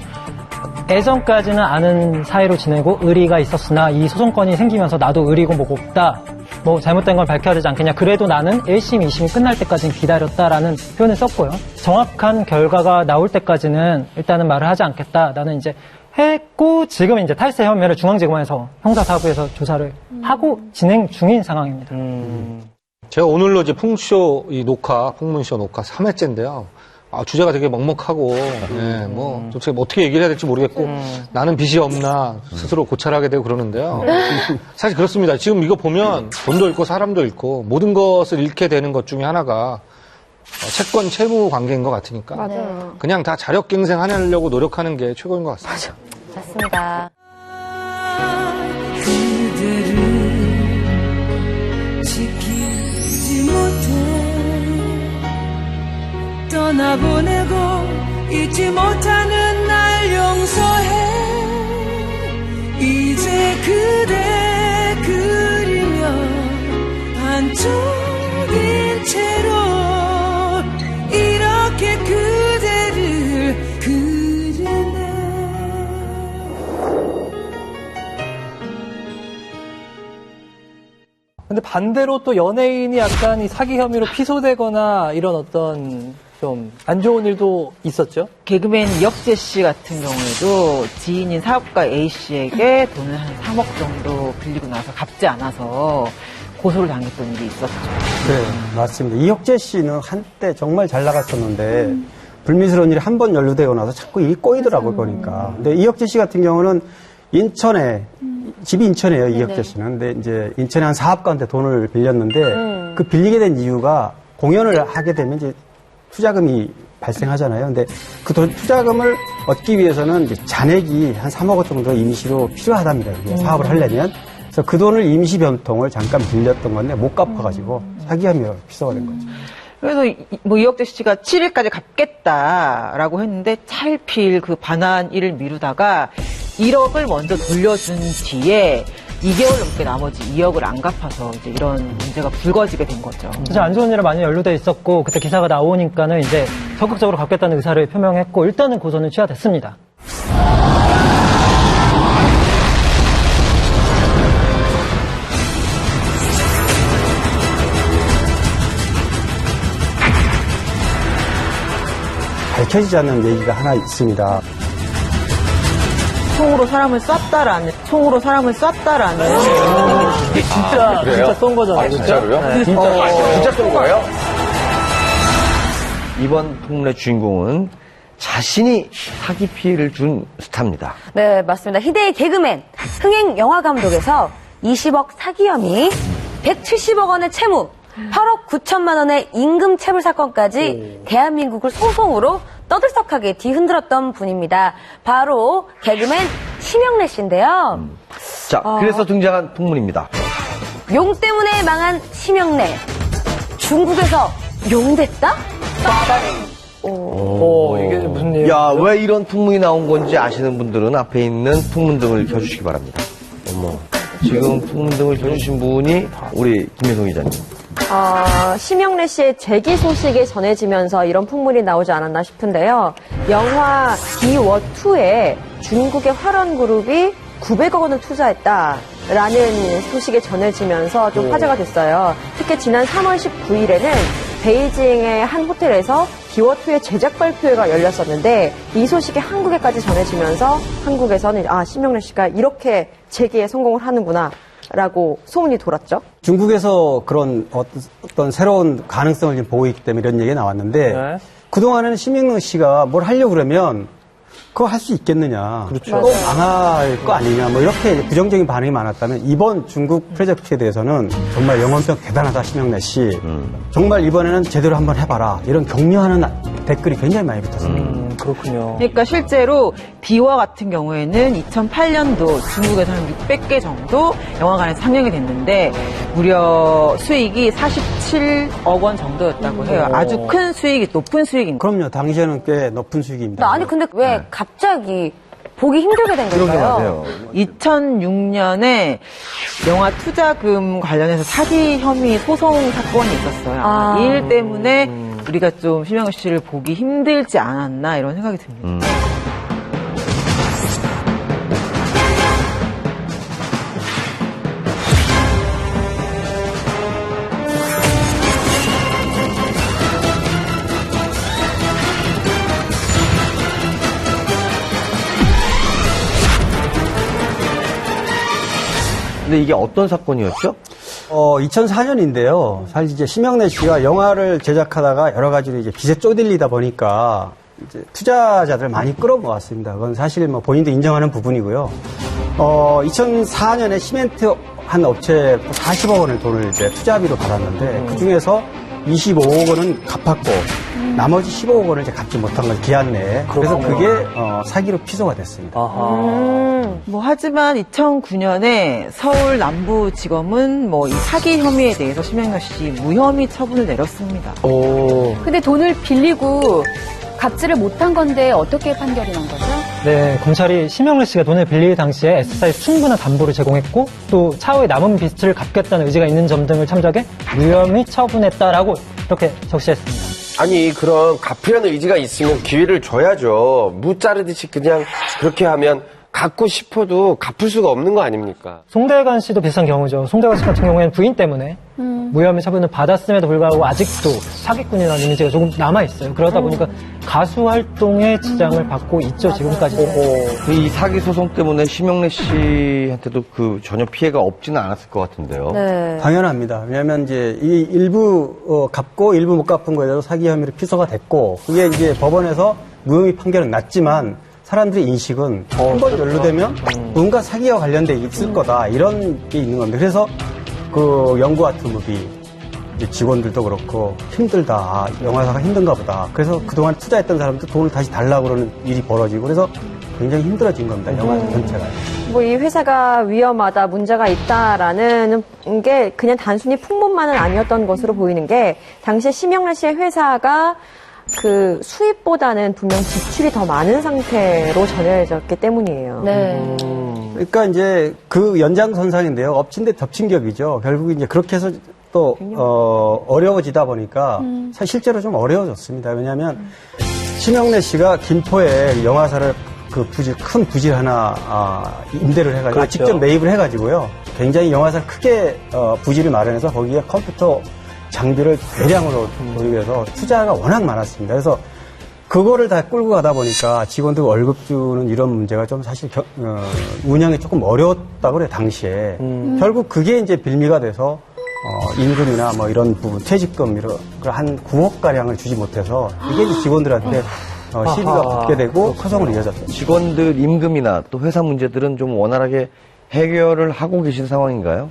예전까지는 아는 사이로 지내고 의리가 있었으나 이 소송건이 생기면서 나도 의리고 뭐고 없다. 뭐 잘못된 걸 밝혀야 되지 않겠냐. 그래도 나는 1심, 2심이 끝날 때까지는 기다렸다라는 표현을 썼고요. 정확한 결과가 나올 때까지는 일단은 말을 하지 않겠다. 나는 이제 했고 지금 이제 탈세 혐의를 중앙지검에서 형사사부에서 조사를 하고 진행 중인 상황입니다. 제가 오늘로 이제 풍쇼 이 녹화, 풍문쇼 녹화 3회째인데요. 주제가 되게 먹먹하고, 뭐, 도대체 어떻게 얘기를 해야 될지 모르겠고, 나는 빚이 없나 스스로 고찰하게 되고 그러는데요. 사실 그렇습니다. 지금 이거 보면 돈도 잃고 사람도 잃고 모든 것을 잃게 되는 것 중에 하나가 채권 채무 관계인 것 같으니까. 맞아요. 그냥 다 자력갱생하려고 노력하는 게 최고인 것 같습니다. 맞습니다. 지키지 못해 떠나보내고 잊지 못하는 날 용서해 이제 그대 그리며 반쪽인 채로 이렇게 그대를 그리네. 근데 반대로 또 연예인이 약간 이 사기 혐의로 피소되거나 이런 어떤 좀 안 좋은 일도 있었죠? 개그맨 이혁재 씨 같은 경우에도 지인인 사업가 A 씨에게 돈을 한 3억 정도 빌리고 나서 갚지 않아서 고소를 당했던 일이 있었죠. 네, 맞습니다. 이혁재 씨는 한때 정말 잘 나갔었는데 불미스러운 일이 한 번 연루되고 나서 자꾸 일이 꼬이더라고요, 보니까. 근데 이혁재 씨 같은 경우는 인천에 집이 인천이에요, 이혁재 씨는. 근데 이제 인천에 한 사업가한테 돈을 빌렸는데 그 빌리게 된 이유가 공연을 하게 되면 이제 투자금이 발생하잖아요. 근데 그 투자금을 얻기 위해서는 이제 잔액이 한 3억 원 정도 임시로 필요하답니다. 사업을 하려면. 그래서 그 돈을 임시 변통을 잠깐 빌렸던 건데 못 갚아가지고 사기 혐의로 피소가 된 거죠. 그래서 뭐 이혁재 씨가 7일까지 갚겠다라고 했는데 차일피일 그 반환일을 미루다가 1억을 먼저 돌려준 뒤에 2개월 넘게 나머지 2억을 안 갚아서 이제 이런 문제가 불거지게 된 거죠. 진짜 안 좋은 일에 많이 연루돼 있었고 그때 기사가 나오니까는 이제 적극적으로 갚겠다는 의사를 표명했고 일단은 고소는 취하됐습니다. 밝혀지지 않는 얘기가 하나 있습니다. 총으로 사람을 쐈다라는 진짜 진짜 쏜 거잖아요. 진짜로요? 네. 진짜 쏜 거예요? 이번 풍문의 주인공은 자신이 사기 피해를 준 스타입니다. 네, 맞습니다. 희대의 개그맨, 흥행 영화 감독에서 20억 사기 혐의, 170억 원의 채무, 8억 9천만 원의 임금 체불 사건까지 대한민국을 소송으로 떠들썩하게 뒤흔들었던 분입니다. 바로 개그맨 심영래 씨인데요. 자, 그래서 등장한 풍문입니다. 용 때문에 망한 심영래. 중국에서 용됐다? 이게 무슨 일? 야, 왜 이런 풍문이 나온 건지 아시는 분들은 앞에 있는 풍문등을 켜주시기 바랍니다. 지금 풍문등을 켜주신 분이 우리 김혜성 기자님. 심영래 씨의 재기 소식이 전해지면서 이런 풍문이 나오지 않았나 싶은데요. 영화 기워2에 중국의 활원그룹이 900억 원을 투자했다라는 소식이 전해지면서 좀 화제가 됐어요. 특히 지난 3월 19일에는 베이징의 한 호텔에서 기워2의 제작 발표회가 열렸었는데 이 소식이 한국에까지 전해지면서 한국에서는 심영래 씨가 이렇게 재기에 성공을 하는구나 라고 소문이 돌았죠. 중국에서 그런 어떤 새로운 가능성을 지금 보고 있기 때문에 이런 얘기가 나왔는데 네. 그동안에는 심영래 씨가 뭘 하려고 그러면 그거 할 수 있겠느냐. 그렇죠. 또 망할 거 아니냐. 뭐 이렇게 부정적인 반응이 많았다면 이번 중국 프로젝트에 대해서는 정말 영혼병 대단하다 심영래 씨. 정말 이번에는 제대로 한번 해봐라. 이런 격려하는 댓글이 굉장히 많이 붙었습니다. 그렇군요. 그러니까 실제로 디와 같은 경우에는 2008년도 중국에서 한 600개 정도 영화관에서 상영이 됐는데 무려 수익이 47억 원 정도였다고 해요. 아주 큰 수익이, 높은 수익인 거예요. 그럼요. 당시에는 꽤 높은 수익입니다. 아니 근데 왜 갑자기 보기 힘들게 된 그러게 걸까요? 말이에요. 2006년에 영화 투자금 관련해서 사기 혐의 소송 사건이 있었어요. 이 일 때문에 우리가 좀 심영래 씨를 보기 힘들지 않았나 이런 생각이 듭니다. 근데 이게 어떤 사건이었죠? 2004년인데요. 사실 이제 심영래 씨가 영화를 제작하다가 여러 가지로 이제 빚에 쪼들리다 보니까 이제 투자자들 많이 끌어모았습니다. 그건 사실 뭐 본인도 인정하는 부분이고요. 2004년에 시멘트 한 업체에 40억 원의 돈을 이제 투자비로 받았는데 그 중에서 25억 원은 갚았고 나머지 15억 원을 이제 갚지 못한 걸 기한 내에. 그래서 그게 사기로 피소가 됐습니다. 뭐 하지만 2009년에 서울 남부지검은 뭐 이 사기 혐의에 대해서 심영래 씨 무혐의 처분을 내렸습니다. 근데 돈을 빌리고 갚지를 못한 건데 어떻게 판결이 난 거죠? 네, 검찰이 심영래 씨가 돈을 빌릴 당시에 S사에 충분한 담보를 제공했고 또 차후에 남은 빚을 갚겠다는 의지가 있는 점 등을 참작해 무혐의 처분했다라고 이렇게 적시했습니다. 아니 그럼 갚으려는 의지가 있으면 기회를 줘야죠. 무 자르듯이 그냥 그렇게 하면 갖고 싶어도 갚을 수가 없는 거 아닙니까? 송대관 씨도 비슷한 경우죠. 송대관 씨 같은 경우에는 부인 때문에 무혐의 처분을 받았음에도 불구하고 아직도 사기꾼이라는 이미지가 조금 남아있어요. 그러다 보니까 가수 활동에 지장을 받고 있죠, 지금까지도. 이 사기 소송 때문에 심영래 씨한테도 그 전혀 피해가 없지는 않았을 것 같은데요. 네. 당연합니다. 왜냐하면 이제 이 일부 갚고 일부 못 갚은 거에 대해서 사기 혐의로 피소가 됐고 그게 이제 법원에서 무혐의 판결은 났지만 사람들의 인식은 한 번 연루되면 뭔가 사기와 관련돼 있을 거다 이런 게 있는 겁니다. 그래서 그 영구 아트 무비 이제 직원들도 그렇고 힘들다. 아, 영화사가 힘든가 보다. 그래서 그동안 투자했던 사람들 돈을 다시 달라고 그러는 일이 벌어지고 그래서 굉장히 힘들어진 겁니다. 영화사 전체가. 뭐 이 회사가 위험하다, 문제가 있다라는 게 그냥 단순히 풍문만은 아니었던 것으로 보이는 게 당시에 심영래 씨의 회사가 그 수입보다는 분명 지출이 더 많은 상태로 전해졌기 때문이에요. 네. 그러니까 이제 그 연장선상인데요. 엎친 데 덮친 격이죠. 결국 이제 그렇게 해서 또 어려워지다 보니까 사실 실제로 좀 어려워졌습니다. 왜냐하면 심영래 씨가 김포에 영화사를 큰 부지 하나 임대를 해가지고 그렇죠. 직접 매입을 해가지고요. 굉장히 영화사를 크게 부지를 마련해서 거기에 컴퓨터 장비를 대량으로 도입해서 투자가 워낙 많았습니다. 그래서 그거를 다 끌고 가다 보니까 직원들 월급 주는 이런 문제가 좀 사실 운영이 조금 어려웠다고 그래요, 당시에. 결국 그게 이제 빌미가 돼서 임금이나 뭐 이런 부분, 퇴직금 이런 걸 한 9억가량을 주지 못해서 이게 이제 직원들한테 시비가 붙게 되고 소송으로 이어졌죠. 직원들 임금이나 또 회사 문제들은 좀 원활하게 해결을 하고 계신 상황인가요?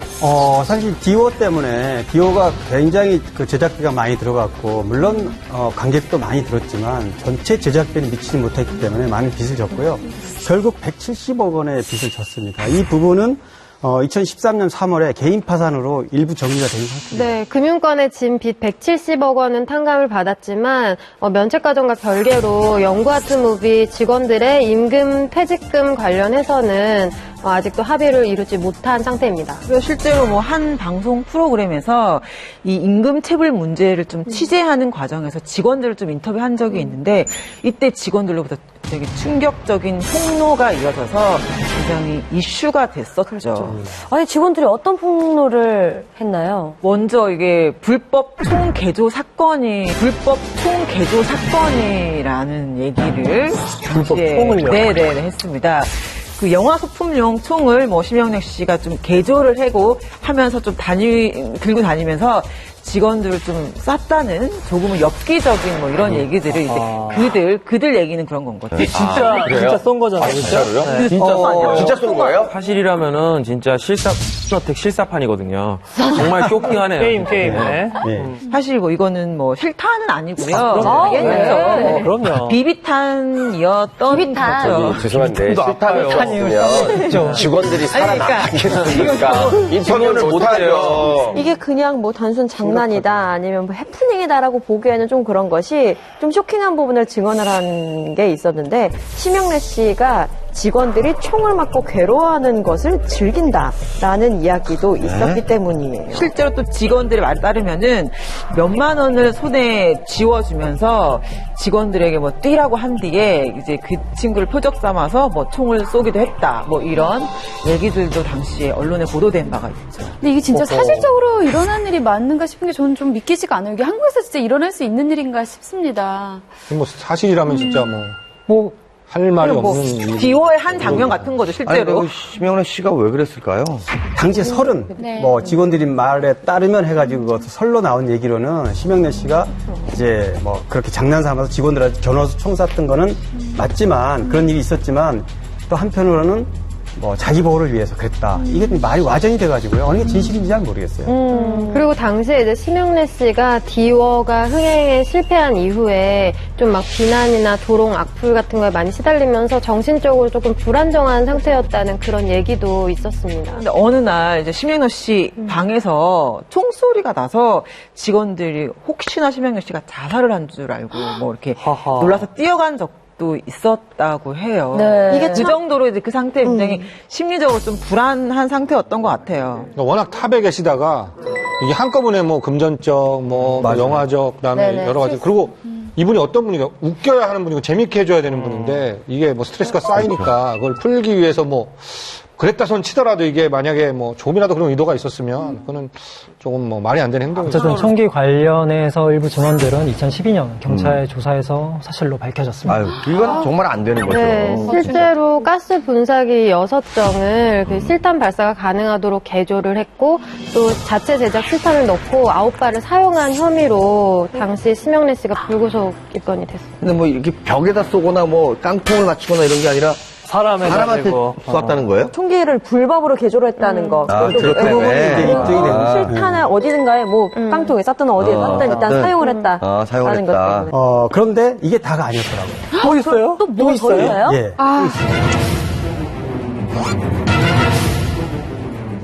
사실 디오 때문에 디오가 굉장히 그 제작비가 많이 들어갔고 물론 관객도 많이 들었지만 전체 제작비는 미치지 못했기 때문에 많은 빚을 졌고요. 결국 170억 원의 빚을 졌습니다. 이 부분은 2013년 3월에 개인 파산으로 일부 정리가 된 상태입니다. 네, 금융권의 진 빚 170억 원은 탕감을 받았지만 면책 과정과 별개로 영구아트무비 직원들의 임금 퇴직금 관련해서는 아직도 합의를 이루지 못한 상태입니다. 그래서 실제로 뭐 한 방송 프로그램에서 이 임금 체불 문제를 좀 취재하는 과정에서 직원들을 좀 인터뷰한 적이 있는데 이때 직원들로부터 되게 충격적인 폭로가 이어져서 굉장히 이슈가 됐었죠. 아니 직원들이 어떤 폭로를 했나요? 먼저 이게 불법 총개조 사건이라는 얘기를 불법 당시에 총을요? 네네 했습니다. 그 영화 소품용 총을 뭐 심영래 씨가 좀 개조를 하고 하면서 좀 들고 다니면서 직원들을 좀 쐈다는 조금은 엽기적인 뭐 이런 얘기들을 이제 그들 얘기는 그런 건 거죠. 진짜 쏜 거잖아요. 진짜로요? 네. 진짜 쏜 거예요? 사실이라면은 진짜 실사판이거든요. 정말 쇼킹하네요. 게임. 네. 사실 뭐 이거는 뭐 실탄은 아니고요. 그럼요. 비비탄이었던 비비탄. 거죠. 죄송한데 실탄을 쐈으면 직원들이 그러니까 살아남겠습니까? 인터뷰를 못하죠. 이게 그냥 뭐 단순 장난이다 아니면 뭐 해프닝이다라고 보기에는 좀 그런 것이 좀 쇼킹한 부분을 증언을 한 게 있었는데 심영래 씨가 직원들이 총을 맞고 괴로워하는 것을 즐긴다라는 이야기도 있었기 때문이에요. 실제로 또 직원들의 말에 따르면은 몇만 원을 손에 쥐어주면서 직원들에게 뭐 뛰라고 한 뒤에 이제 그 친구를 표적 삼아서 뭐 총을 쏘기도 했다. 뭐 이런 얘기들도 당시에 언론에 보도된 바가 있죠. 근데 이게 진짜 사실적으로 일어난 일이 맞는가 싶은 게 저는 좀 믿기지가 않아요. 이게 한국에서 진짜 일어날 수 있는 일인가 싶습니다. 뭐 사실이라면 진짜 할 말이 없는 일이. 디오의 한 장면 같은 거죠, 실제로. 아니, 심영래 씨가 왜 그랬을까요? 당시에 설은 뭐 직원들이 말에 따르면 해가지고 그것도 설로 나온 얘기로는 심영래 씨가 이제 뭐 그렇게 장난 삼아서 직원들한테 겨눠서 총 쐈던 거는 맞지만 그런 일이 있었지만 또 한편으로는 뭐 자기 보호를 위해서 그랬다. 이게 말이 와전이 돼가지고요. 어느 게 진실인지 잘 모르겠어요. 그리고 당시에 이제 심영래 씨가 디워가 흥행에 실패한 이후에 좀 막 비난이나 조롱, 악플 같은 거에 많이 시달리면서 정신적으로 조금 불안정한 상태였다는 그런 얘기도 있었습니다. 근데 어느 날 이제 심영래 씨 방에서 총소리가 나서 직원들이 혹시나 심영래 씨가 자살을 한 줄 알고 뭐 이렇게 놀라서 뛰어간 적도 있었다고 해요. 네. 이게 그 정도로 이제 그 상태에 굉장히 심리적으로 좀 불안한 상태였던 것 같아요. 그러니까 워낙 탑에 계시다가 이게 한꺼번에 뭐 금전적, 뭐 영화적, 그다음에 네네. 여러 가지. 그리고 이분이 어떤 분이가 웃겨야 하는 분이고 재밌게 해줘야 되는 분인데 이게 뭐 스트레스가 쌓이니까 그걸 풀기 위해서 뭐 그랬다 손 치더라도 이게 만약에 뭐 조금이라도 그런 의도가 있었으면 그거는 조금 뭐 말이 안 되는 행동이죠. 어쨌든 총기 관련해서 일부 증언들은 2012년 경찰 조사에서 사실로 밝혀졌습니다. 아유, 이건 정말 안 되는 거죠. 네, 실제로 가스 분사기 6정을 그 실탄 발사가 가능하도록 개조를 했고 또 자체 제작 실탄을 넣고 9발을 사용한 혐의로 당시 심영래 씨가 불구속 입건이 됐습니다. 근데 뭐 이렇게 벽에다 쏘거나 뭐 깡통을 맞추거나 이런 게 아니라 사람한테 쏘았다는 거예요? 총기를 불법으로 개조를 했다는 거. 아, 그리고 그렇 때문에. 입증이 되는 거죠. 실탄을 어디든가에 뭐 깡통에 쌌든 어디에 쌌든 일단 사용을 했다. 사용을 라는 것 했다. 때문에. 그런데 이게 다가 아니었더라고요. 또 있어요? 또 뭐 더 있어요? 예.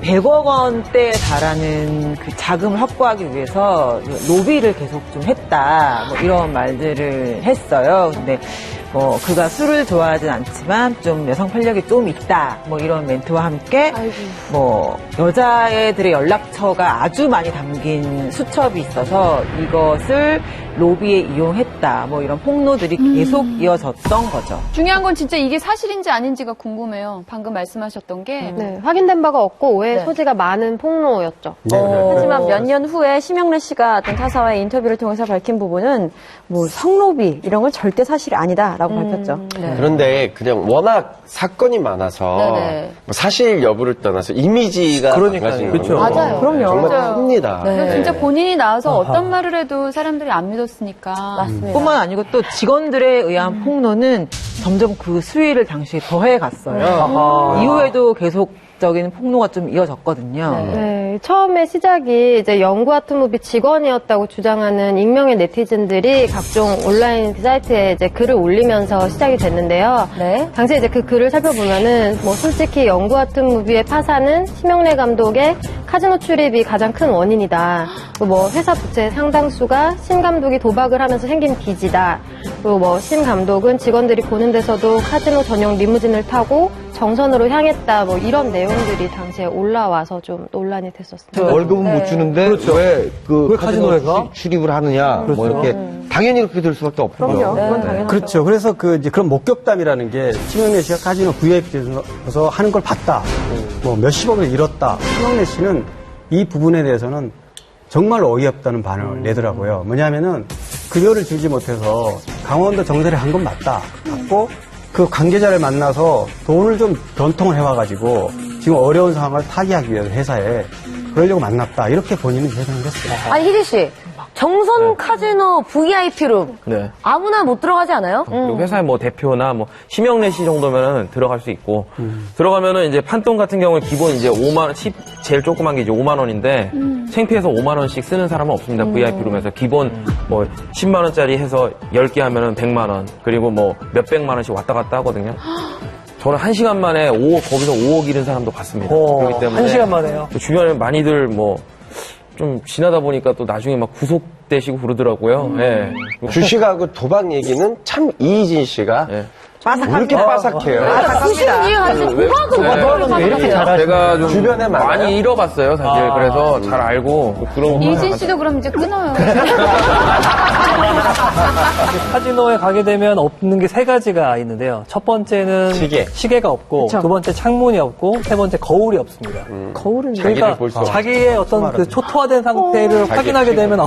100억 원대에 달하는 그 자금을 확보하기 위해서 로비를 계속 좀 했다. 뭐 이런 말들을 했어요. 근데 뭐 그가 술을 좋아하진 않지만 좀 여성 활력이 좀 있다. 뭐 이런 멘트와 함께 뭐 여자애들의 연락처가 아주 많이 담긴 수첩이 있어서 이것을 로비에 이용했다. 뭐 이런 폭로들이 계속 이어졌던 거죠. 중요한 건 진짜 이게 사실인지 아닌지가 궁금해요. 방금 말씀하셨던 게. 네, 확인된 바가 없고 오해 소지가 많은 폭로였죠. 하지만 몇 년 후에 심영래 씨가 어떤 타사와의 인터뷰를 통해서 밝힌 부분은 뭐 성로비 이런 건 절대 사실이 아니다라고 밝혔죠. 그런데 그냥 워낙 사건이 많아서 네네. 뭐 사실 여부를 떠나서 이미지가 망가진 그렇죠. 거는 맞아요. 정말 맞아요. 큽니다. 그래서 진짜 본인이 나와서 어떤 말을 해도 사람들이 안 믿었으니까. 맞습니다. 뿐만 아니고 또 직원들에 의한 폭로는 점점 그 수위를 당시에 더해 갔어요. 이후에도 계속적인 폭로가 좀 이어졌거든요. 네, 처음에 시작이 이제 영구 아트무비 직원이었다고 주장하는 익명의 네티즌들이 각종 온라인 사이트에 이제 글을 올리면서 시작이 됐는데요. 당시에 이제 그 글을 살펴보면은 뭐 솔직히 영구 아트무비의 파산은 심영래 감독의 카지노 출입이 가장 큰 원인이다. 뭐 회사 부채 상당수가 심 감독이 도박을 하면서 생긴 빚이다. 그리고 뭐 심 감독은 직원들이 보는 데서도 카지노 전용 리무진을 타고 정선으로 향했다. 뭐 이런 내용들이 당시에 올라와서 좀 논란이 됐었습니다. 월급은 못 주는데 왜 그 카지노에 출입을 하느냐. 뭐 이렇게 당연히 그렇게 될 수밖에 없고요. 그럼요. 그건 당연하죠. 그렇죠. 그래서 이제 그런 목격담이라는 게 심영래 씨가 카지노 VIP에서 하는 걸 봤다. 뭐 몇십억을 잃었다. 심영래 씨는 이 부분에 대해서는 정말 어이없다는 반응을 내더라고요. 뭐냐면은 급여를 주지 못해서 강원도 정세를 한 건 맞다. 맞고 그 관계자를 만나서 돈을 좀 변통을 해와가지고 지금 어려운 상황을 타개하기 위해서 회사에 그러려고 만났다. 이렇게 본인은 해석을 했어요. 아니, 희지 씨. 정선 카지노 VIP룸. 네. 아무나 못 들어가지 않아요? 그리고 회사의 뭐 대표나 뭐 심영래 씨 정도면은 들어갈 수 있고 들어가면은 이제 판돈 같은 경우에 기본 이제 5만 원, 제일 조그만 게 이제 5만 원인데 창피해서 5만 원씩 쓰는 사람은 없습니다. VIP 룸에서 기본 뭐 10만 원짜리 해서 10개 하면은 100만 원 그리고 뭐 몇백만 원씩 왔다 갔다 하거든요. 저는 1시간 만에 거기서 5억 잃은 사람도 봤습니다. 그렇기 때문에 1시간 만에요? 주변에 많이들 뭐 좀 지나다 보니까 또 나중에 막 구속되시고 그러더라고요. 예. 주식하고 도박 얘기는 참 이희진 씨가 왜 이렇게 빠삭해요? 주식은 이해가지고 도박은 왜 이렇게 잘하세요? 제가 좀 주변에 많이 잃어봤어요, 사실. 그래서 잘 알고 그런 이진 씨도 그럼 이제 끊어요. 카지노에 가게 되면 없는 게 세 가지가 있는데요. 첫 번째는 시계가 없고, 그쵸. 두 번째 창문이 없고, 세 번째 거울이 없습니다. 거울은 자기를 볼 수 없어. 자기의 어떤 그 초토화된 상태를 확인하게 되면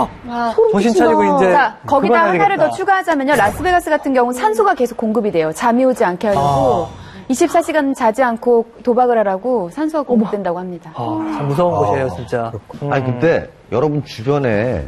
정신 차리고 이제 자, 거기다 그걸 하나를 해야겠다. 더 추가하자면요. 라스베가스 같은 경우는 산소가 계속 공급이 돼요. 잠이 오지 않게 하려고 24시간 자지 않고 도박을 하라고 산소가 공급된다고 합니다. 참 무서운 곳이에요, 진짜. 아니 근데 여러분 주변에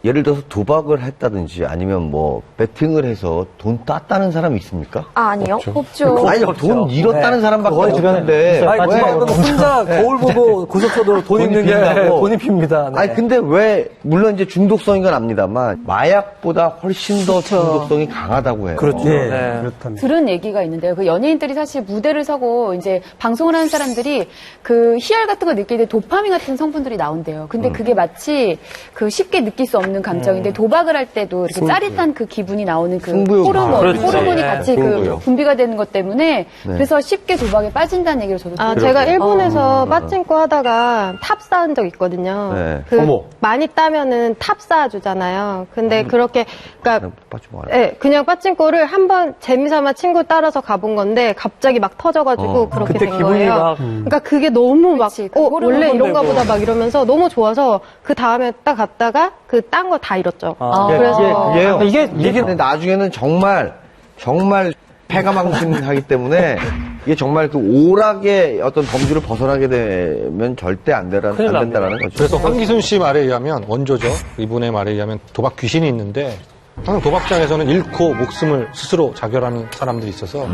예를 들어서 도박을 했다든지 아니면 뭐 베팅을 해서 돈 땄다는 사람이 있습니까? 아니요. 없죠. 아니 돈 잃었다는 사람밖에 없는데 아니, 혼자 거울 보고 고속도로 돈 돈이 있는 게 빈다고. 돈이 핍니다. 네. 아니 근데 왜 물론 이제 중독성인 건 압니다만 마약보다 훨씬 더 중독성이 강하다고 해요. 그렇죠. 네, 네. 그렇답니다. 들은 얘기가 있는데요. 그 연예인들이 사실 무대를 서고 이제 방송을 하는 사람들이 그 희열 같은 거 느낄 때 도파민 같은 성분들이 나온대요. 근데 그게 마치 그 쉽게 느낄 수 없는 감정인데 도박을 할 때도 이렇게 짜릿한 그 기분이 나오는 그 승부욕. 호르몬이 네. 같이 그 승부욕. 분비가 되는 것 때문에 그래서 쉽게 도박에 빠진다는 얘기를 저도 들었어요. 제가 일본에서 빠찡코 하다가 탑 쌓은 적 있거든요. 네. 그 많이 따면은 탑 쌓아주잖아요. 근데 그렇게, 그러니까 빠지 말아요. 네, 그냥 빠찡코를 한번 재미삼아 친구 따라서 가본 건데 갑자기 막 터져가지고 그렇게 그때 된 기분이 거예요. 막 그러니까 그게 너무 막 그치, 그 호르몬 원래 이런가 되고. 보다 막 이러면서 너무 좋아서 그 다음에 딱 갔다가 그 딴 거 다 잃었죠. 그래서 이게 근데 나중에는 정말 패가망신하기 때문에 이게 정말 그 오락의 어떤 범주를 벗어나게 되면 절대 안 된다라는 거죠. 그래서 황기순 씨 말에 의하면 원조죠. 이분의 말에 의하면 도박 귀신이 있는데 항상 도박장에서는 잃고 목숨을 스스로 자결하는 사람들이 있어서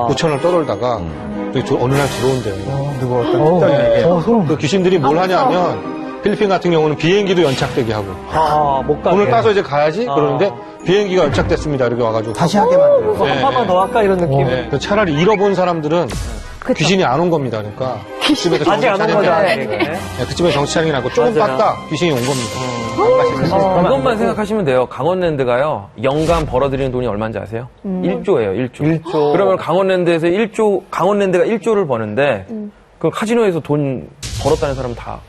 부천을 떠돌다가 어느 날 들어온대요. 누구 어떤 특정인에게. 그 귀신들이 뭘 하냐면 필리핀 같은 경우는 비행기도 연착되게 하고 못 가게. 오늘 따서 이제 가야지 그러는데 비행기가 연착됐습니다 이렇게 와가지고 다시 하게 만들고. 네. 한 번 더 할까 이런 느낌. 네. 차라리 잃어본 사람들은 귀신이 안 온 겁니다. 그러니까 그 집에서 아직 안 온 거죠. 그 집에 정치 차량이 나고 조금 갔다 귀신이 온 겁니다. 그것만 생각하시면 돼요. 강원랜드가요, 연간 벌어들이는 돈이 얼마인지 아세요? 1조예요, 1조. 그러면 강원랜드에서 강원랜드가 1조를 버는데, 그 카지노에서 돈 벌었다는 사람은 다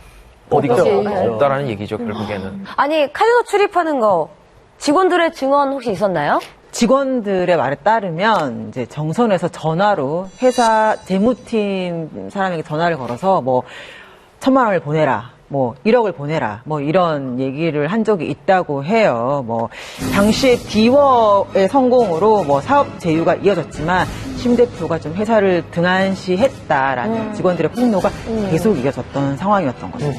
어디가 없다라는 얘기죠, 결국에는. 아니, 카지노 출입하는 거 직원들의 증언 혹시 있었나요? 직원들의 말에 따르면 이제 정선에서 전화로 회사 재무팀 사람에게 전화를 걸어서 뭐 1,000만 원을 보내라, 뭐 1억을 보내라, 뭐 이런 얘기를 한 적이 있다고 해요. 뭐 당시에 디워의 성공으로 뭐 사업 제휴가 이어졌지만 심 대표가 좀 회사를 등한시했다라는 직원들의 폭로가 계속 이어졌던 상황이었던 거죠.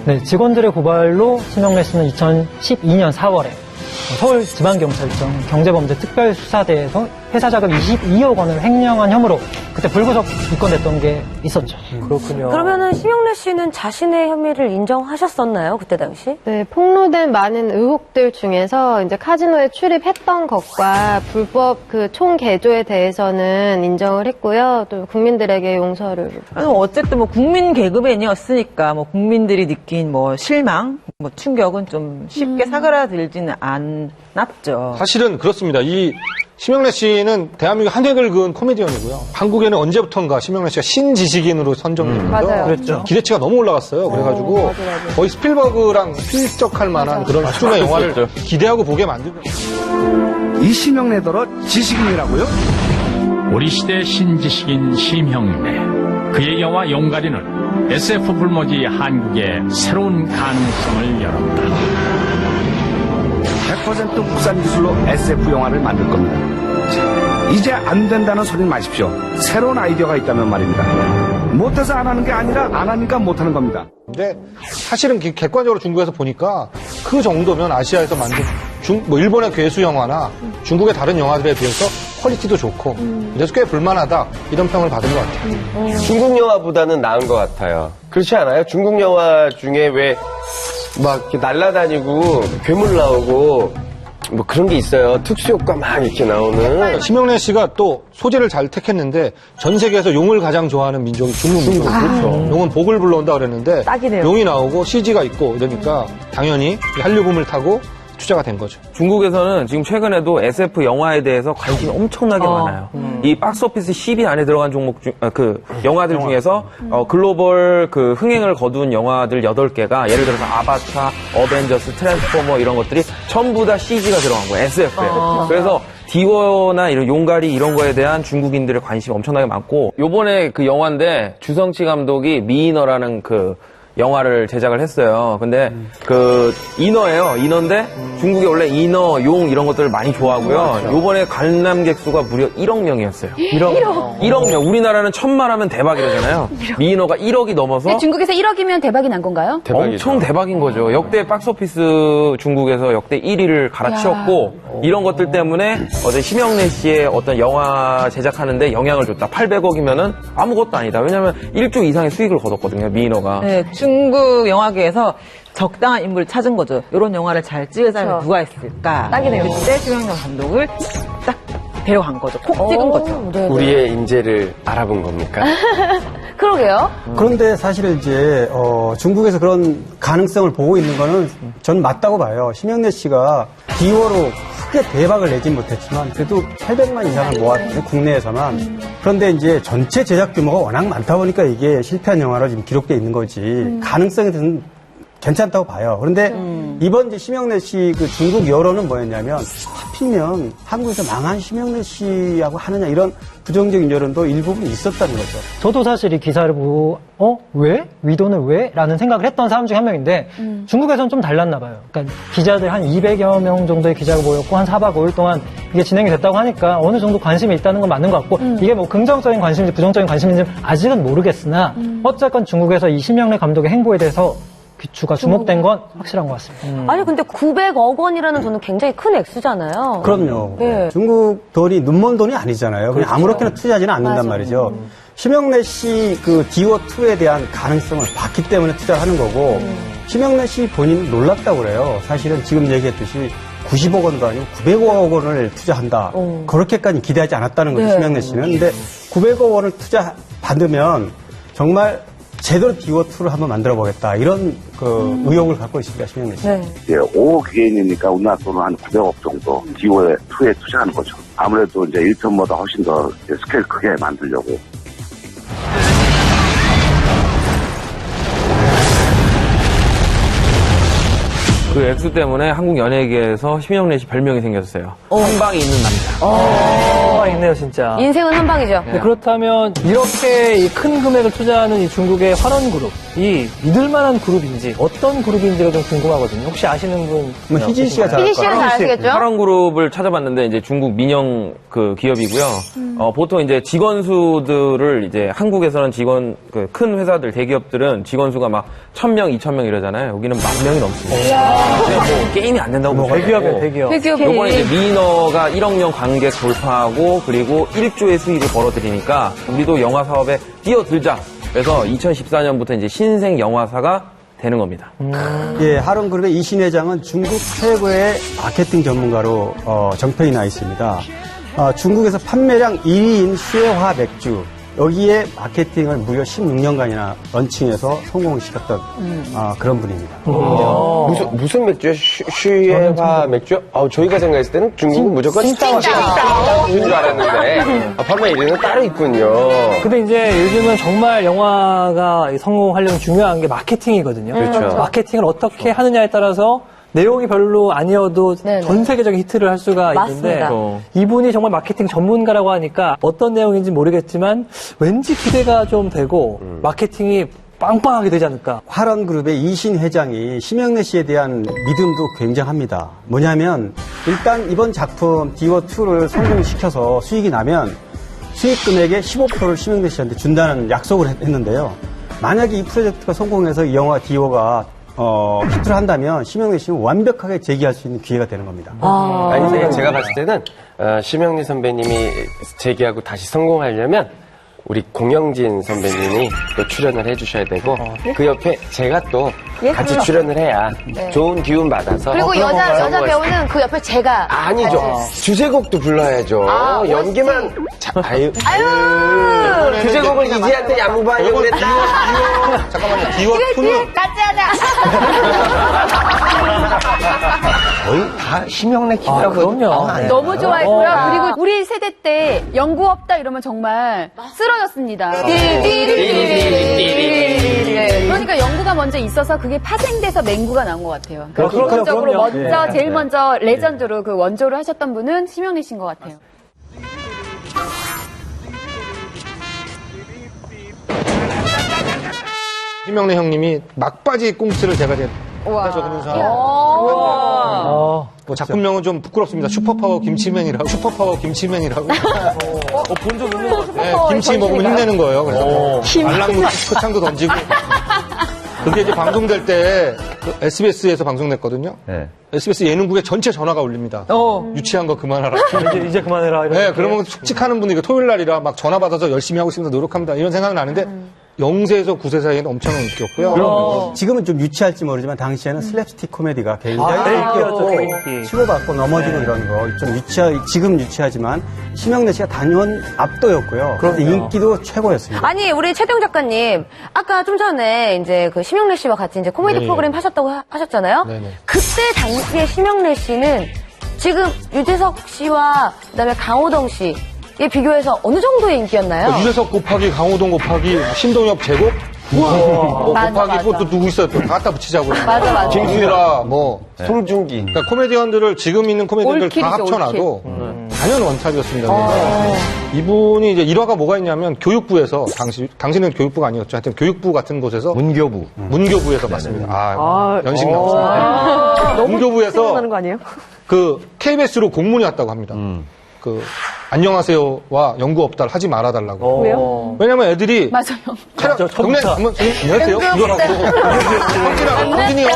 네, 직원들의 고발로 심영래 씨는 2012년 4월에 서울지방경찰청 경제범죄특별수사대에서 회사 자금 22억 원을 횡령한 혐의로 그때 불구속 입건됐던 게 있었죠. 그렇군요. 그러면은 심영래 씨는 자신의 혐의를 인정하셨었나요? 그때 당시? 네, 폭로된 많은 의혹들 중에서 이제 카지노에 출입했던 것과 불법 그 총 개조에 대해서는 인정을 했고요. 또 국민들에게 용서를. 어쨌든 뭐 국민 개그맨이었으니까 뭐 국민들이 느낀 뭐 실망, 뭐 충격은 좀 쉽게 사그라들지는 않았죠. 사실은 그렇습니다. 이 심영래 씨는 대한민국 한 획을 그은 코미디언이고요. 한국에는 언제부턴가 심영래 씨가 신지식인으로 선정됐는데요. 맞아요. 그랬죠. 기대치가 너무 올라갔어요. 그래가지고 거의 스필버그랑 필적할 만한 그런 수준의 영화를 기대하고 보게 만들고. 이 심형래더러 지식인이라고요? 우리 시대 신지식인 심형래. 그의 영화 용가리는 SF 불모지 한국에 새로운 가능성을 열었다. 100% 국산 기술로 SF 영화를 만들 겁니다. 이제 안 된다는 소리는 마십시오. 새로운 아이디어가 있다면 말입니다. 못해서 안 하는 게 아니라 안 하니까 못하는 겁니다. 근데 사실은 객관적으로 중국에서 보니까 그 정도면 아시아에서 만든 뭐 일본의 괴수 영화나 중국의 다른 영화들에 비해서 퀄리티도 좋고 그래서 꽤 불만하다 이런 평을 받은 것 같아요. 중국 영화보다는 나은 것 같아요. 그렇지 않아요? 중국 영화 중에 왜 막 이렇게 날아다니고 괴물 나오고 뭐 그런 게 있어요. 특수효과 막 이렇게 나오는. 심영래 씨가 또 소재를 잘 택했는데 전 세계에서 용을 가장 좋아하는 민족이 중국. 그렇죠. 용은 복을 불러온다 그랬는데 딱이네요. 용이 나오고 CG가 있고 이러니까 당연히 한류붐을 타고 투자가 된 거죠. 중국에서는 지금 최근에도 SF 영화에 대해서 관심이 엄청나게 많아요. 이 박스오피스 10위 안에 들어간 종목 중, 영화들 중에서 글로벌 그 흥행을 거둔 영화들 8개가 예를 들어서 아바타, 어벤져스, 트랜스포머 이런 것들이 전부 다 CG가 들어간 거예요. SF에. 그래서 디워나 이런 용가리 이런 거에 대한 중국인들의 관심이 엄청나게 많고 요번에 그 영화인데 주성치 감독이 미이너라는 그 영화를 제작을 했어요. 근데 그 인어예요. 인어인데 중국이 원래 인어, 용 이런 것들을 많이 좋아하고요. 요번에 관람객 수가 무려 1억 명이었어요. 1억 명. 우리나라는 1,000만 하면 대박이라잖아요. 미인어가 1억이 넘어서 중국에서 1억이면 대박이 난 건가요? 엄청 대박인 거죠. 역대 박스오피스 중국에서 역대 1위를 갈아치웠고 이런 것들 때문에 어제 심영래 씨의 어떤 영화 제작하는데 영향을 줬다. 800억이면은 아무것도 아니다. 왜냐하면 1조 이상의 수익을 거뒀거든요. 미인어가. 네, 중국 영화계에서 적당한 인물을 찾은 거죠. 이런 영화를 잘 찍을 사람이 누가 있을까? 딱이네요. 그때 심영래 감독을 딱 데려간 거죠. 콕 찍은 거죠. 네네. 우리의 인재를 알아본 겁니까? 그러게요. 그런데 사실 이제 중국에서 그런 가능성을 보고 있는 거는 전 맞다고 봐요. 심영래 씨가 디워로 크게 대박을 내진 못했지만 그래도 800만 이상을 모았거든요. 국내에서만. 그런데 이제 전체 제작 규모가 워낙 많다 보니까 이게 실패한 영화로 지금 기록되어 있는 거지. 가능성에 대해서는 괜찮다고 봐요. 그런데 이번 이제 심영래 씨 그 중국 여론은 뭐였냐면 하필이면 한국에서 망한 심영래 씨하고 하느냐 이런 부정적인 여론도 일부분 있었다는 거죠. 저도 사실 이 기사를 보고 왜? 위도는 왜? 라는 생각을 했던 사람 중에 한 명인데 중국에서는 좀 달랐나 봐요. 그러니까 기자들 한 200여 명 정도의 기자가 모였고 한 4박 5일 동안 이게 진행이 됐다고 하니까 어느 정도 관심이 있다는 건 맞는 것 같고 이게 뭐 긍정적인 관심인지 부정적인 관심인지 아직은 모르겠으나 어쨌건 중국에서 이 심영래 감독의 행보에 대해서 귀추가 주목된 건 확실한 것 같습니다. 아니 근데 900억 원이라는 돈은 굉장히 큰 액수잖아요. 그럼요. 예. 중국 돈이 눈먼 돈이 아니잖아요. 그냥 아무렇게나 투자하지는 않는단 말이죠. 심영래 씨 그 디워2에 대한 가능성을 봤기 때문에 투자를 하는 거고, 심영래 씨 본인 놀랍다고 그래요. 사실은 지금 얘기했듯이 90억 원도 아니고 900억 원을 투자한다. 그렇게까지 기대하지 않았다는 거죠, 네. 심영래 씨는. 근데 900억 원을 투자 받으면 정말 제대로 디워2를 한번 만들어 보겠다. 이런 그 의욕을 갖고 있습니다, 심영래 씨. 네. 예, 5억 개인이니까 우리나라 돈은 한 900억 정도 디워2에 투자하는 거죠. 아무래도 이제 1편보다 훨씬 더 스케일 크게 만들려고. 그 액수 때문에 한국 연예계에서 심영래 씨 별명이 생겼어요. 한 방에 있는 남자. 아, 있네요, 진짜. 인생은 한 방이죠. 네, 그렇다면 이렇게 이 큰 금액을 투자하는 이 중국의 활원그룹이 믿을만한 그룹인지 어떤 그룹인지가 좀 궁금하거든요. 혹시 아시는 분? 뭐 희진 씨가 잘 희진 씨가 잘 아시겠죠? 활원그룹을 찾아봤는데 이제 중국 민영 그 기업이고요. 보통 이제 직원 수들을 이제 한국에서는 직원 그 큰 회사들 대기업들은 직원 수가 막 1,000명, 2,000명 이러잖아요. 여기는 10,000명이 넘습니다. 근데 뭐 게임이 안 된다고 뭐 대기업이에요, 대기업. 요번에 이제 미너가 1억 명 관객 돌파하고 그리고 1조의 수익을 벌어들이니까 우리도 영화 사업에 뛰어들자. 그래서 2014년부터 이제 신생 영화사가 되는 겁니다. 예, 하론그룹의 이신 회장은 중국 최고의 마케팅 전문가로 정평이 나 있습니다. 중국에서 판매량 1위인 슈에화 맥주, 여기에 마케팅을 무려 16년간이나 런칭해서 성공을 시켰던 그런 분입니다. 무슨 맥주요? 슈에화 맥주? 저희가 생각했을 때는 중국은 무조건 찐따인 줄 알았는데 판매 1위는 따로 있군요. 근데 이제 요즘은 정말 영화가 성공하려면 중요한 게 마케팅이거든요. 그렇죠. 마케팅을 어떻게 하느냐에 따라서 내용이 별로 아니어도 전 세계적인 히트를 할 수가 있는데 맞습니다. 이분이 정말 마케팅 전문가라고 하니까 어떤 내용인지 모르겠지만 왠지 기대가 좀 되고 마케팅이 빵빵하게 되지 않을까. 화런그룹의 이신 회장이 심영래 씨에 대한 믿음도 굉장합니다. 뭐냐면 일단 이번 작품 디워2를 성공시켜서 수익이 나면 수익 금액의 15%를 심영래 씨한테 준다는 약속을 했는데요. 만약에 이 프로젝트가 성공해서 이 영화 디워가 히트를 한다면 심영래 씨는 완벽하게 재기할 수 있는 기회가 되는 겁니다. 아니, 제가 봤을 때는 심영래 선배님이 재기하고 다시 성공하려면 우리 공영진 선배님이 또 출연을 해주셔야 되고 그 옆에 제가 또 같이 출연을 해야 좋은 기운 받아서 그리고 여자 배우는 그 옆에 제가 아니죠. 주제곡도 불러야죠. 연기만 아유 주제곡을 이지한테 양보하려고 그랬다. 잠깐만요. 디워2는 같이 하자. 거의 다 심영래 키라고. 그럼요. 너무 좋아했고요. 그리고 우리 세대 때 연구 없다 이러면 정말 쓰러졌습니다. 그러니까 연구가 먼저 있어서 그게 파생돼서 맹구가 나온 것 같아요. 기본적으로 먼저 제일 먼저 레전드로 그 원조를 하셨던 분은 심영래 씨인 것 같아요. 심영래 형님이 막바지 꽁트를 제가 이제 적으면서 뭐 작품명은 좀 부끄럽습니다. 슈퍼파워 김치맨이라고. 본 적 있는 것 같아요. 네, 김치 먹으면 힘내는 거예요. 그래서 알랑무 표창도 던지고. 그게 이제 방송될 때 SBS에서 방송됐거든요. 네. SBS 예능국에 전체 전화가 울립니다. 유치한 거 그만하라. 이제 그만해라. 네, 그러면 숙직하는 분이 토요일 날이라 막 전화 받아서 열심히 하고 있습니다. 노력합니다. 이런 생각은 나는데 0세에서 9세 사이에는 엄청난 인기였고요. 지금은 좀 유치할지 모르지만 당시에는 슬랩스틱 코미디가 굉장히 인기였죠, 인기였고 치고받고 넘어지고 이런 거 좀 지금 유치하지만 심영래 씨가 단연 압도였고요. 그런데 인기도 최고였습니다. 아니, 우리 최동 작가님, 아까 좀 전에 이제 그 심영래 씨와 같이 이제 코미디 프로그램 하셨다고 하셨잖아요? 네네. 그때 당시에 심영래 씨는 지금 유재석 씨와 그다음에 강호동 씨에 비교해서 어느 정도의 인기였나요? 유재석 곱하기 강호동 곱하기 신동엽 제곱? 곱하기 또 누구 있어요? 또 갖다 붙이자고. 맞아. 김수라, 송중기. 그러니까 코미디언들을, 지금 있는 코미디언들 다 합쳐놔도 단연 원탑이었습니다. 이분이 이제 일화가 뭐가 있냐면 교육부에서, 당시는 교육부가 아니었죠. 하여튼 교육부 같은 곳에서. 문교부에서 봤습니다. 연식 나왔습니다. 문교부에서 하는 거 아니에요? 그 KBS로 공문이 왔다고 합니다. 안녕하세요와 연구 없다를 하지 말아달라고. 왜요? 왜냐면 애들이 맞아요. 경례 한번 안녕하세요. 이걸 하고 성진이요.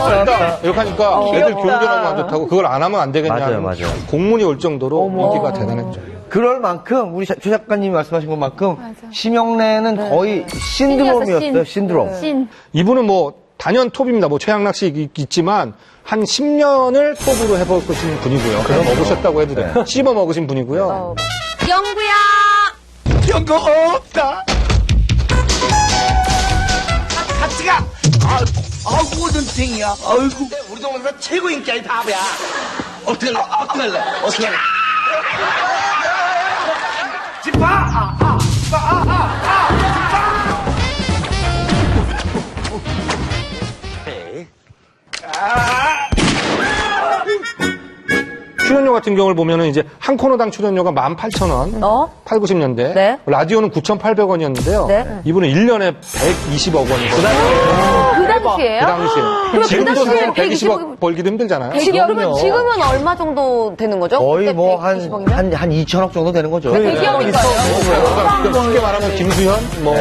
이렇게 하니까 애들 교육이라고 안 좋다고 그걸 안 하면 안 되겠냐. 맞아요. 공문이 올 정도로 인기가 대단했죠. 그럴 만큼 우리 최 작가님이 말씀하신 것만큼 심형래는 거의 신드롬이었어요. 신드롬. 이분은 뭐 단연 톱입니다. 뭐 최양락 씨 있지만 한 10년을 톱으로 해볼 것인 분이고요. 그럼 먹으셨다고 해도 돼요. 씹어 먹으신 분이고요. 영구야! 연구 없다. 같이 가. 아이고 눈탱이야. 아이고 우리 동네에서 최고 인기야 바보야. 어떻게 할래? 집봐. 출연료 같은 경우를 보면은 이제 한 코너당 출연료가 18,000원. 8, 90년대. 네. 라디오는 9,800원이었는데요. 네. 이분은 1년에 120억 원이고. 그 당시에요? 그 당시에. 그럼 지금도 그 당시에 사실 120억 벌기도 힘들잖아요. 그러면 지금은 얼마 정도 되는 거죠? 거의 뭐 그때 120억이면? 한 2천억 정도 되는 거죠. 대기업인 거예요. 쉽게 말하면 김수현, 뭐,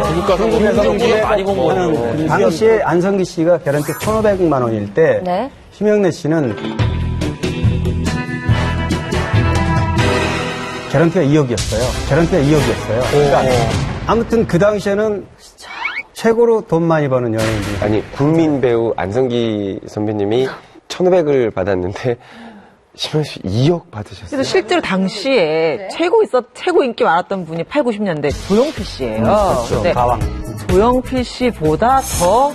중국가 성공해서 많이 공부하는 당시에 안성기 씨가 개런티 1,500만 원일 때 네. 심형래 씨는 개런티가 2억이었어요. 그러니까 아무튼 그 당시에는 최고로 돈 많이 버는 연예인 중에 아니 국민 배우 안성기 선배님이 1,500을 받았는데 심현 씨 2억 받으셨어요. 그래서 실제로 당시에 최고 인기 많았던 분이 8, 90년대 조용필 씨예요. 그렇죠. 근데 가왕. 조용필 씨보다 더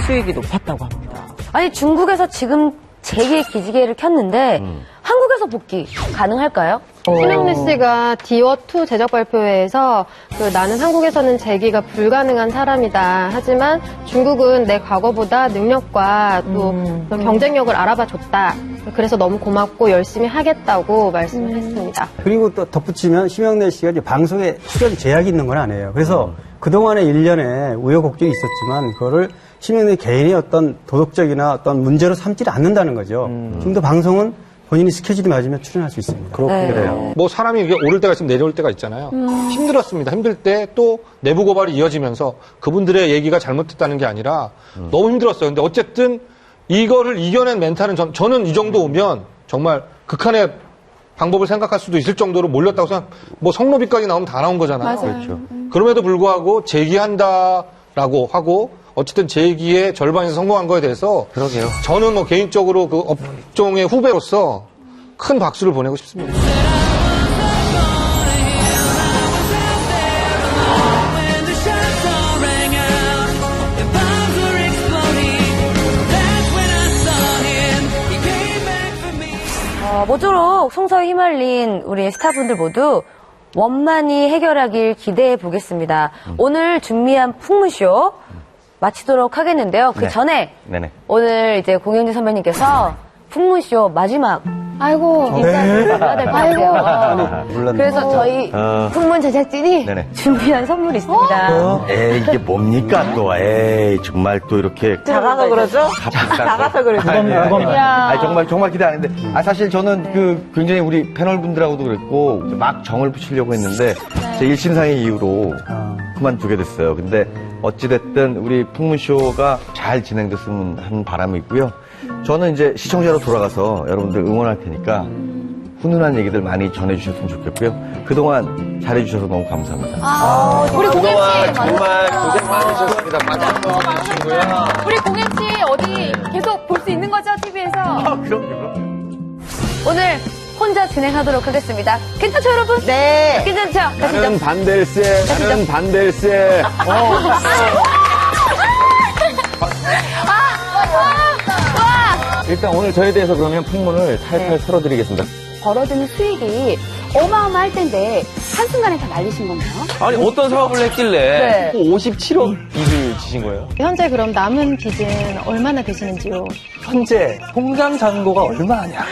수익이 높았다고 합니다. 아니 중국에서 지금 제2의 기지개를 켰는데 한국에서 복귀 가능할까요? 심형래 씨가 디워2 제작 발표회에서 나는 한국에서는 재기가 불가능한 사람이다. 하지만 중국은 내 과거보다 능력과 또 경쟁력을 알아봐 줬다. 그래서 너무 고맙고 열심히 하겠다고 말씀을 했습니다. 그리고 또 덧붙이면 심형래 씨가 이제 방송에 출연 제약이 있는 건 아니에요. 그래서 그동안에 1년에 우여곡절이 있었지만 그거를 심형래 개인의 어떤 도덕적이나 어떤 문제로 삼지를 않는다는 거죠. 지금도 방송은 본인이 스케줄이 맞으면 출연할 수 있습니다. 그래요. 뭐 사람이 이게 오를 때가 있으면 내려올 때가 있잖아요. 힘들었습니다. 힘들 때 또 내부 고발이 이어지면서 그분들의 얘기가 잘못됐다는 게 아니라 너무 힘들었어요. 근데 어쨌든 이거를 이겨낸 멘탈은 저는 이 정도 오면 정말 극한의 방법을 생각할 수도 있을 정도로 몰렸다고 생각. 뭐 성노비까지 나오면 다 나온 거잖아요. 맞아요. 그렇죠. 그럼에도 불구하고 재기한다라고 하고 어쨌든 재기의 절반에서 성공한 거에 대해서 그러게요. 저는 뭐 개인적으로 그 업종의 후배로서 큰 박수를 보내고 싶습니다. 모쪼록 송서에 휘말린 우리 스타분들 모두 원만히 해결하길 기대해 보겠습니다. 오늘 준비한 풍문쇼 마치도록 하겠는데요. 그 전에 오늘 이제 공영진 선배님께서 풍문쇼 마지막 인사를 해야 될 것 같아요. 그래서 저희 풍문 제작진이 준비한 선물이 있습니다. 에이, 이게 뭡니까 또. 에이, 정말 또 이렇게. 작아서 그러죠? 작아서 그러죠. 정말 기대하는데. 사실 저는 굉장히 우리 패널분들하고도 그랬고, 막 정을 붙이려고 했는데, 제 일신상의 이유로 그만두게 됐어요. 근데 어찌됐든 우리 풍문쇼가 잘 진행됐으면 하는 바람이 있고요. 저는 이제 시청자로 돌아가서 여러분들 응원할 테니까 훈훈한 얘기들 많이 전해주셨으면 좋겠고요. 그동안 잘해주셔서 너무 감사합니다. 우리 공연 씨 정말 고생 많으셨습니다. 우리 공연 씨 어디 계속 볼 수 있는 거죠 TV에서? 그럼요. 오늘 혼자 진행하도록 하겠습니다. 괜찮죠, 여러분? 네. 괜찮죠? 나는 반댈세. 나는 반댈세. 일단 오늘 저에 대해서 그러면 풍문을 탈탈 털어드리겠습니다. 벌어지는 수익이 어마어마할 텐데 한순간에 다 날리신 건가요? 아니 어떤 사업을 했길래 네. 57억 빚을 지신 거예요? 현재 그럼 남은 빚은 얼마나 되시는지요? 현재 통장 잔고가 얼마냐?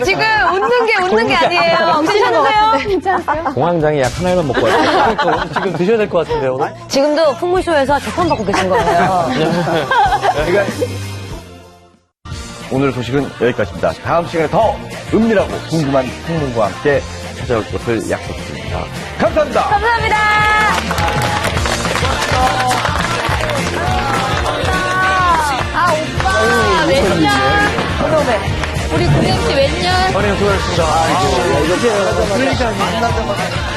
지금 웃는 게 아니에요. 괜찮으세요? 괜찮으세요? 공황장애 약 하나만 먹고 왔어요. 지금 드셔야 될 것 같은데요, 오늘? 지금도 풍물쇼에서 재판받고 계신 거예요. 오늘 소식은 여기까지입니다. 다음 시간에 더 은밀하고 궁금한 풍문과 함께 찾아올 것을 약속드립니다. 감사합니다. 감사합니다. 아, 오빠, 웬열? 우리 고객씨 웬열? 선생님 수고하셨습니다. 그러니까 만나자마자